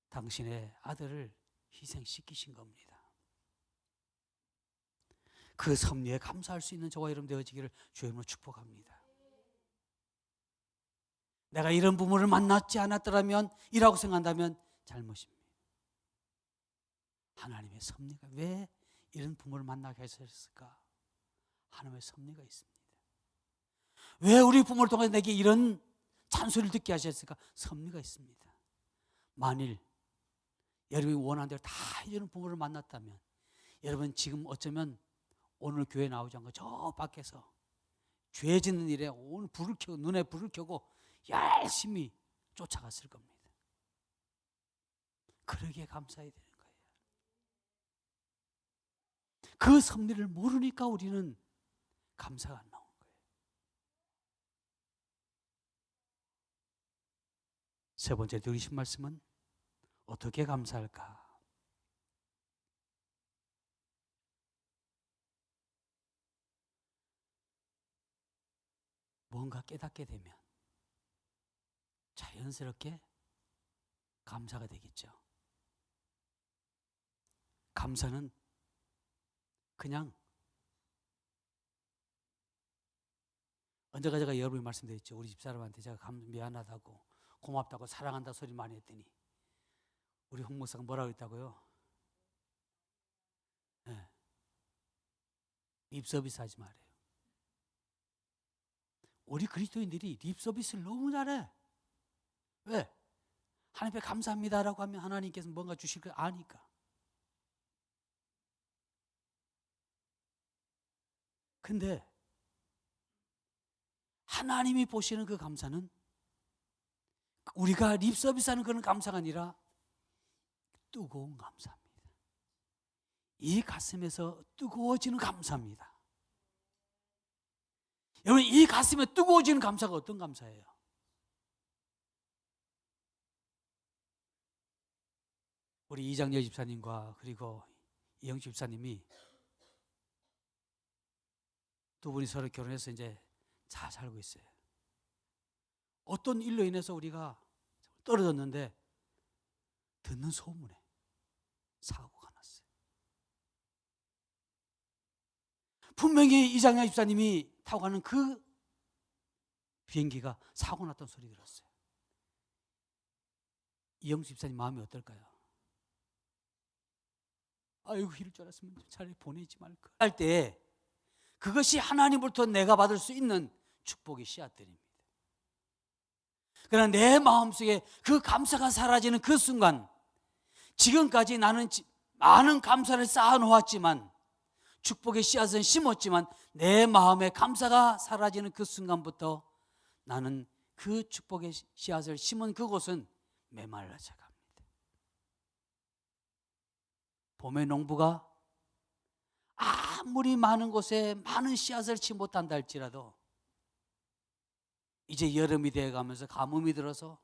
당신의 아들을 희생시키신 겁니다. 그 섭리에 감사할 수 있는 저와 여러분 되어지기를 주님으로 축복합니다. 내가 이런 부모를 만났지 않았더라면 이라고 생각한다면 잘못입니다. 하나님의 섭리가 왜 이런 부모를 만나게 하셨을까? 하나님의 섭리가 있습니다. 왜 우리 부모를 통해 내게 이런 잔소리를 듣게 하셨을까? 섭리가 있습니다. 만일 여러분이 원하는 대로 다 해주는 부모를 만났다면 여러분 지금 어쩌면 오늘 교회 나오지 않고 저 밖에서 죄 짓는 일에 오늘 불을 켜고 눈에 불을 켜고 열심히 쫓아갔을 겁니다. 그러기에 감사해야 되는 거예요. 그 섭리를 모르니까 우리는 감사가 안 나오는 거예요. 세 번째 드리신 말씀은 어떻게 감사할까? 뭔가 깨닫게 되면 자연스럽게 감사가 되겠죠. 감사는 그냥 언제가 제가 여러분이 말씀드렸죠. 우리 집사람한테 제가 미안하다고 고맙다고 사랑한다 소리 많이 했더니 우리 홍 목사가 뭐라고 했다고요? 네. 립서비스 하지 말아요. 우리 그리스도인들이 립서비스를 너무 잘해. 왜? 하나님께 감사합니다라고 하면 하나님께서 뭔가 주실 걸 아니까. 근데 하나님이 보시는 그 감사는 우리가 립서비스하는 그런 감사가 아니라 뜨거운 감사입니다. 이 가슴에서 뜨거워지는 감사입니다. 여러분, 이 가슴에 뜨거워지는 감사가 어떤 감사예요? 우리 이장렬 집사님과 그리고 이영주 집사님이 두 분이 서로 결혼해서 이제 잘 살고 있어요. 어떤 일로 인해서 우리가 떨어졌는데 듣는 소문에 사고가 났어요. 분명히 이장렬 집사님이 타고 가는 그 비행기가 사고 났던 소리 들었어요. 이영주 집사님 마음이 어떨까요? 아이고, 이럴 줄 알았으면 차라리 보내지 말걸 할 때 그것이 하나님으로부터 내가 받을 수 있는 축복의 씨앗들입니다. 그러나 내 마음속에 그 감사가 사라지는 그 순간, 지금까지 나는 많은 감사를 쌓아놓았지만, 축복의 씨앗은 심었지만 내 마음에 감사가 사라지는 그 순간부터 나는 그 축복의 씨앗을 심은 그곳은 메말라 자갑니다. 봄의 농부가 아무리 많은 곳에 많은 씨앗을 치 못한다 할지라도 이제 여름이 되어가면서 가뭄이 들어서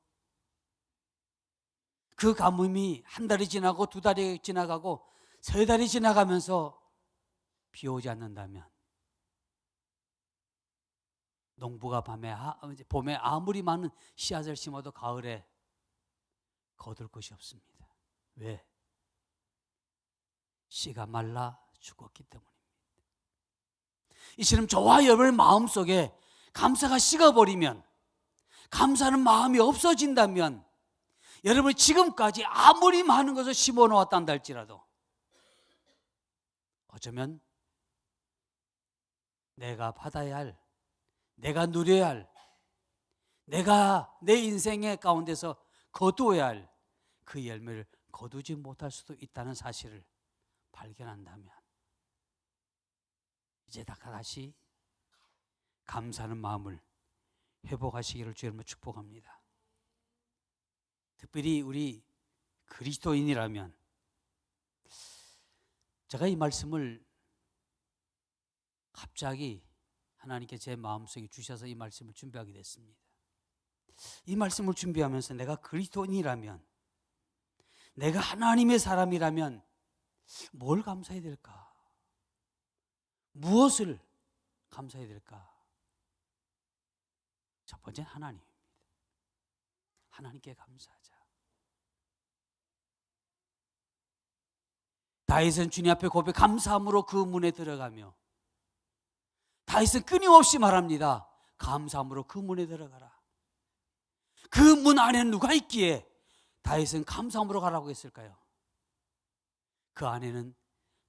그 가뭄이 한 달이 지나고 두 달이 지나가고 세 달이 지나가면서 비 오지 않는다면 농부가 봄에 아무리 많은 씨앗을 심어도 가을에 거둘 것이 없습니다. 왜? 씨가 말라 죽었기 때문입니다. 이처럼 저와 여러분의 마음속에 감사가 식어버리면, 감사하는 마음이 없어진다면, 여러분이 지금까지 아무리 많은 것을 심어놓았단다 할지라도 어쩌면 내가 받아야 할, 내가 누려야 할, 내가 내 인생의 가운데서 거두어야 할 그 열매를 거두지 못할 수도 있다는 사실을 발견한다면 이제 다시 감사하는 마음을 회복하시기를 주님으로 축복합니다. 특별히 우리 그리스도인이라면, 제가 이 말씀을 갑자기 하나님께 제 마음속에 주셔서 이 말씀을 준비하게 됐습니다. 이 말씀을 준비하면서 내가 그리스도인이라면, 내가 하나님의 사람이라면 뭘 감사해야 될까? 무엇을 감사해야 될까? 첫 번째는 하나님입니다. 하나님께 감사하자. 다윗은 주님 앞에 고백, 감사함으로 그 문에 들어가며, 다윗은 끊임없이 말합니다. 감사함으로 그 문에 들어가라. 그 문 안에는 누가 있기에 다윗은 감사함으로 가라고 했을까요? 그 안에는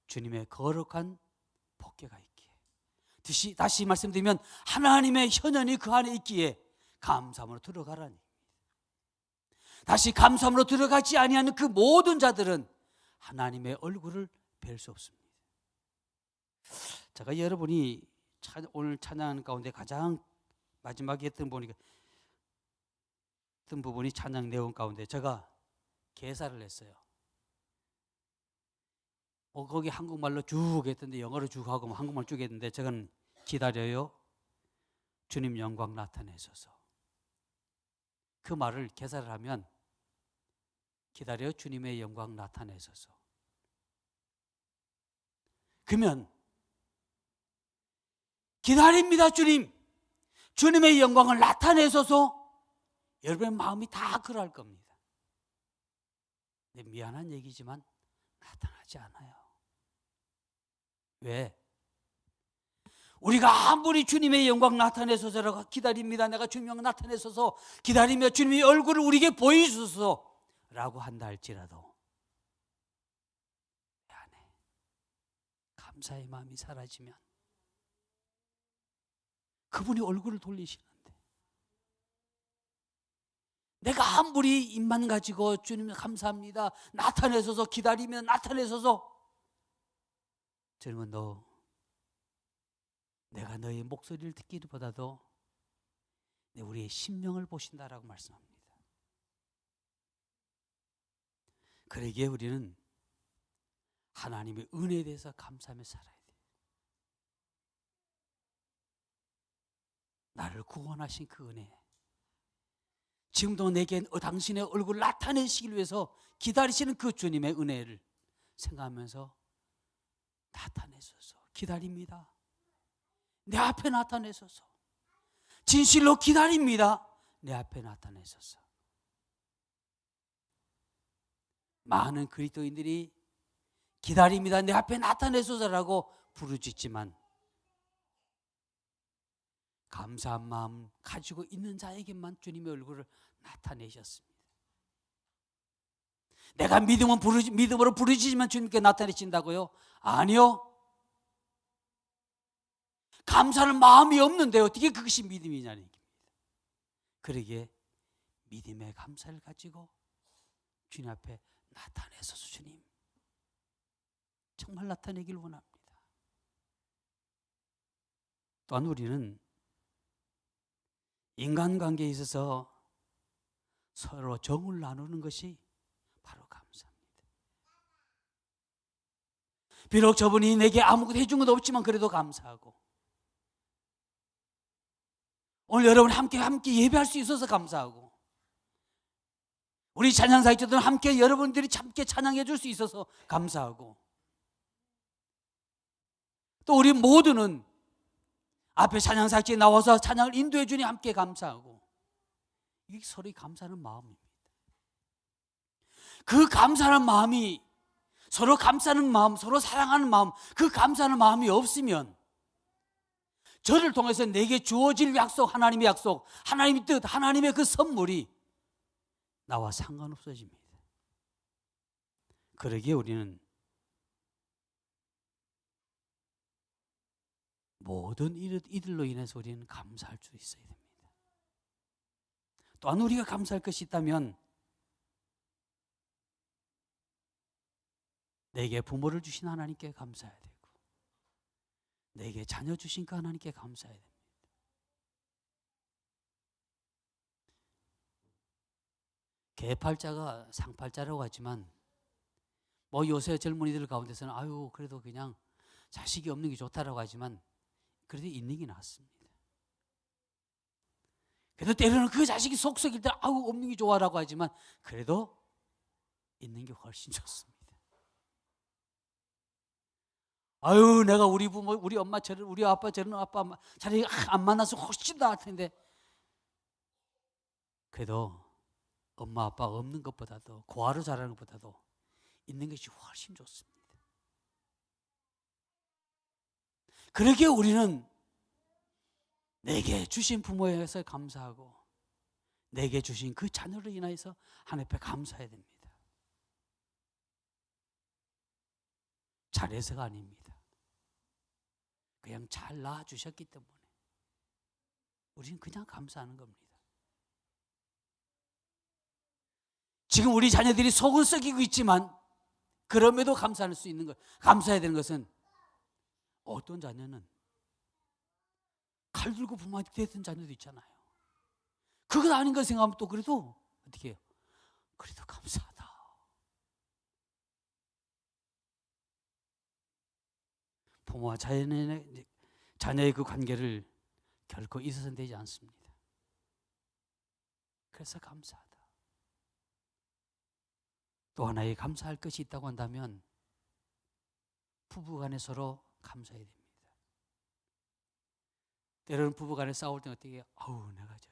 주님의 거룩한 법궤가 있기에, 다시 말씀드리면 하나님의 현현이 그 안에 있기에 감사함으로 들어가라니. 다시 감사함으로 들어가지 아니하는 그 모든 자들은 하나님의 얼굴을 뵐 수 없습니다. 제가 여러분이 오늘 찬양 가운데 가장 마지막에 했던 부분이 찬양 내용 가운데 제가 개사를 했어요. 거기 한국말로 쭉 했던데 영어로 쭉 하고 한국말 쭉 했는데, 저는 기다려요 주님 영광 나타내소서. 그 말을 개사를 하면 기다려요 주님의 영광 나타내소서. 그러면 기다립니다 주님, 주님의 영광을 나타내소서. 여러분의 마음이 다 그럴 겁니다. 근데 미안한 얘기지만 나타나지 않아요. 왜? 우리가 아무리 주님의 영광 나타내소서라고 기다립니다, 내가 주님의 영광 나타내소서 기다리며 주님의 얼굴을 우리에게 보여주소서 라고 한다 할지라도 내 안에 감사의 마음이 사라지면 그분이 얼굴을 돌리시는데, 내가 아무리 입만 가지고 주님 감사합니다 나타내소서 기다리면 나타내소서, 주님은 내가 너의 목소리를 듣기보다도 우리의 심령을 보신다라고 말씀합니다. 그러기에 우리는 하나님의 은혜에 대해서 감사하며 살아야 돼요. 나를 구원하신 그 은혜, 지금도 내게 당신의 얼굴을 나타내시기 위해서 기다리시는 그 주님의 은혜를 생각하면서 나타내소서 기다립니다. 내 앞에 나타내소서. 진실로 기다립니다. 내 앞에 나타내소서. 많은 그리스도인들이 기다립니다, 내 앞에 나타내소서라고 부르짖지만 감사한 마음 가지고 있는 자에게만 주님의 얼굴을 나타내셨습니다. 내가 믿음으로 부르짖으면 주님께 나타내신다고요? 아니요. 감사하는 마음이 없는데 어떻게 그것이 믿음이냐는 얘기입니다. 그러기에 믿음의 감사를 가지고 주님 앞에 나타내소서. 주님, 정말 나타내길 원합니다. 또한 우리는 인간관계에 있어서 서로 정을 나누는 것이 바로 감사입니다. 비록 저분이 내게 아무것도 해준 건 없지만 그래도 감사하고, 오늘 여러분 함께 예배할 수 있어서 감사하고, 우리 찬양사역자들은 함께 여러분들이 함께 찬양해 줄 수 있어서 감사하고, 또 우리 모두는 앞에 찬양사역자에 나와서 찬양을 인도해 주니 함께 감사하고, 이게 서로 감사하는 마음입니다. 그 감사하는 마음이, 서로 감사하는 마음, 서로 사랑하는 마음, 그 감사하는 마음이 없으면 저를 통해서 내게 주어질 약속, 하나님의 약속, 하나님의 뜻, 하나님의 그 선물이 나와 상관없어집니다. 그러기에 우리는 모든 이들로 인해서 우리는 감사할 수 있어야 됩니다. 또한 우리가 감사할 것이 있다면 내게 부모를 주신 하나님께 감사해야 되고, 내게 자녀 주신 그 하나님께 감사해야 됩니다. 개팔자가 상팔자라고 하지만 뭐 요새 젊은이들 가운데서는 아유 그래도 그냥 자식이 없는 게 좋다라고 하지만 그래도 있는 게 낫습니다. 그래도 때로는 그 자식이 속썩일 때 아우 없는 게 좋아라고 하지만 그래도 있는 게 훨씬 좋습니다. 아유 내가 우리 부모, 우리 엄마 저런, 우리 아빠 저런 아빠 자리 안 만나서 훨씬 더 할 텐데, 그래도 엄마 아빠 없는 것보다도, 고아로 자라는 것보다도 있는 것이 훨씬 좋습니다. 그러기에 우리는 내게 주신 부모에 대해서 감사하고, 내게 주신 그 자녀로 인하여서 하나님 앞에 감사해야 됩니다. 잘해서가 아닙니다. 그냥 잘 낳아주셨기 때문에 우리는 그냥 감사하는 겁니다. 지금 우리 자녀들이 속은 썩이고 있지만 그럼에도 감사할 수 있는 것, 감사해야 되는 것은, 어떤 자녀는 칼 들고 부모한테 대던 자녀도 있잖아요. 그건 아닌 걸 생각하면 또 그래도 어떻게 해요? 그래도 감사하다. 부모와 자녀의 그 관계를 결코 잊어서는 되지 않습니다. 그래서 감사하다. 또 하나의 감사할 것이 있다고 한다면 부부간에 서로 감사해야 됩니다. 때로는 부부간에 싸울 때 어떻게 해요? 아우 내가 저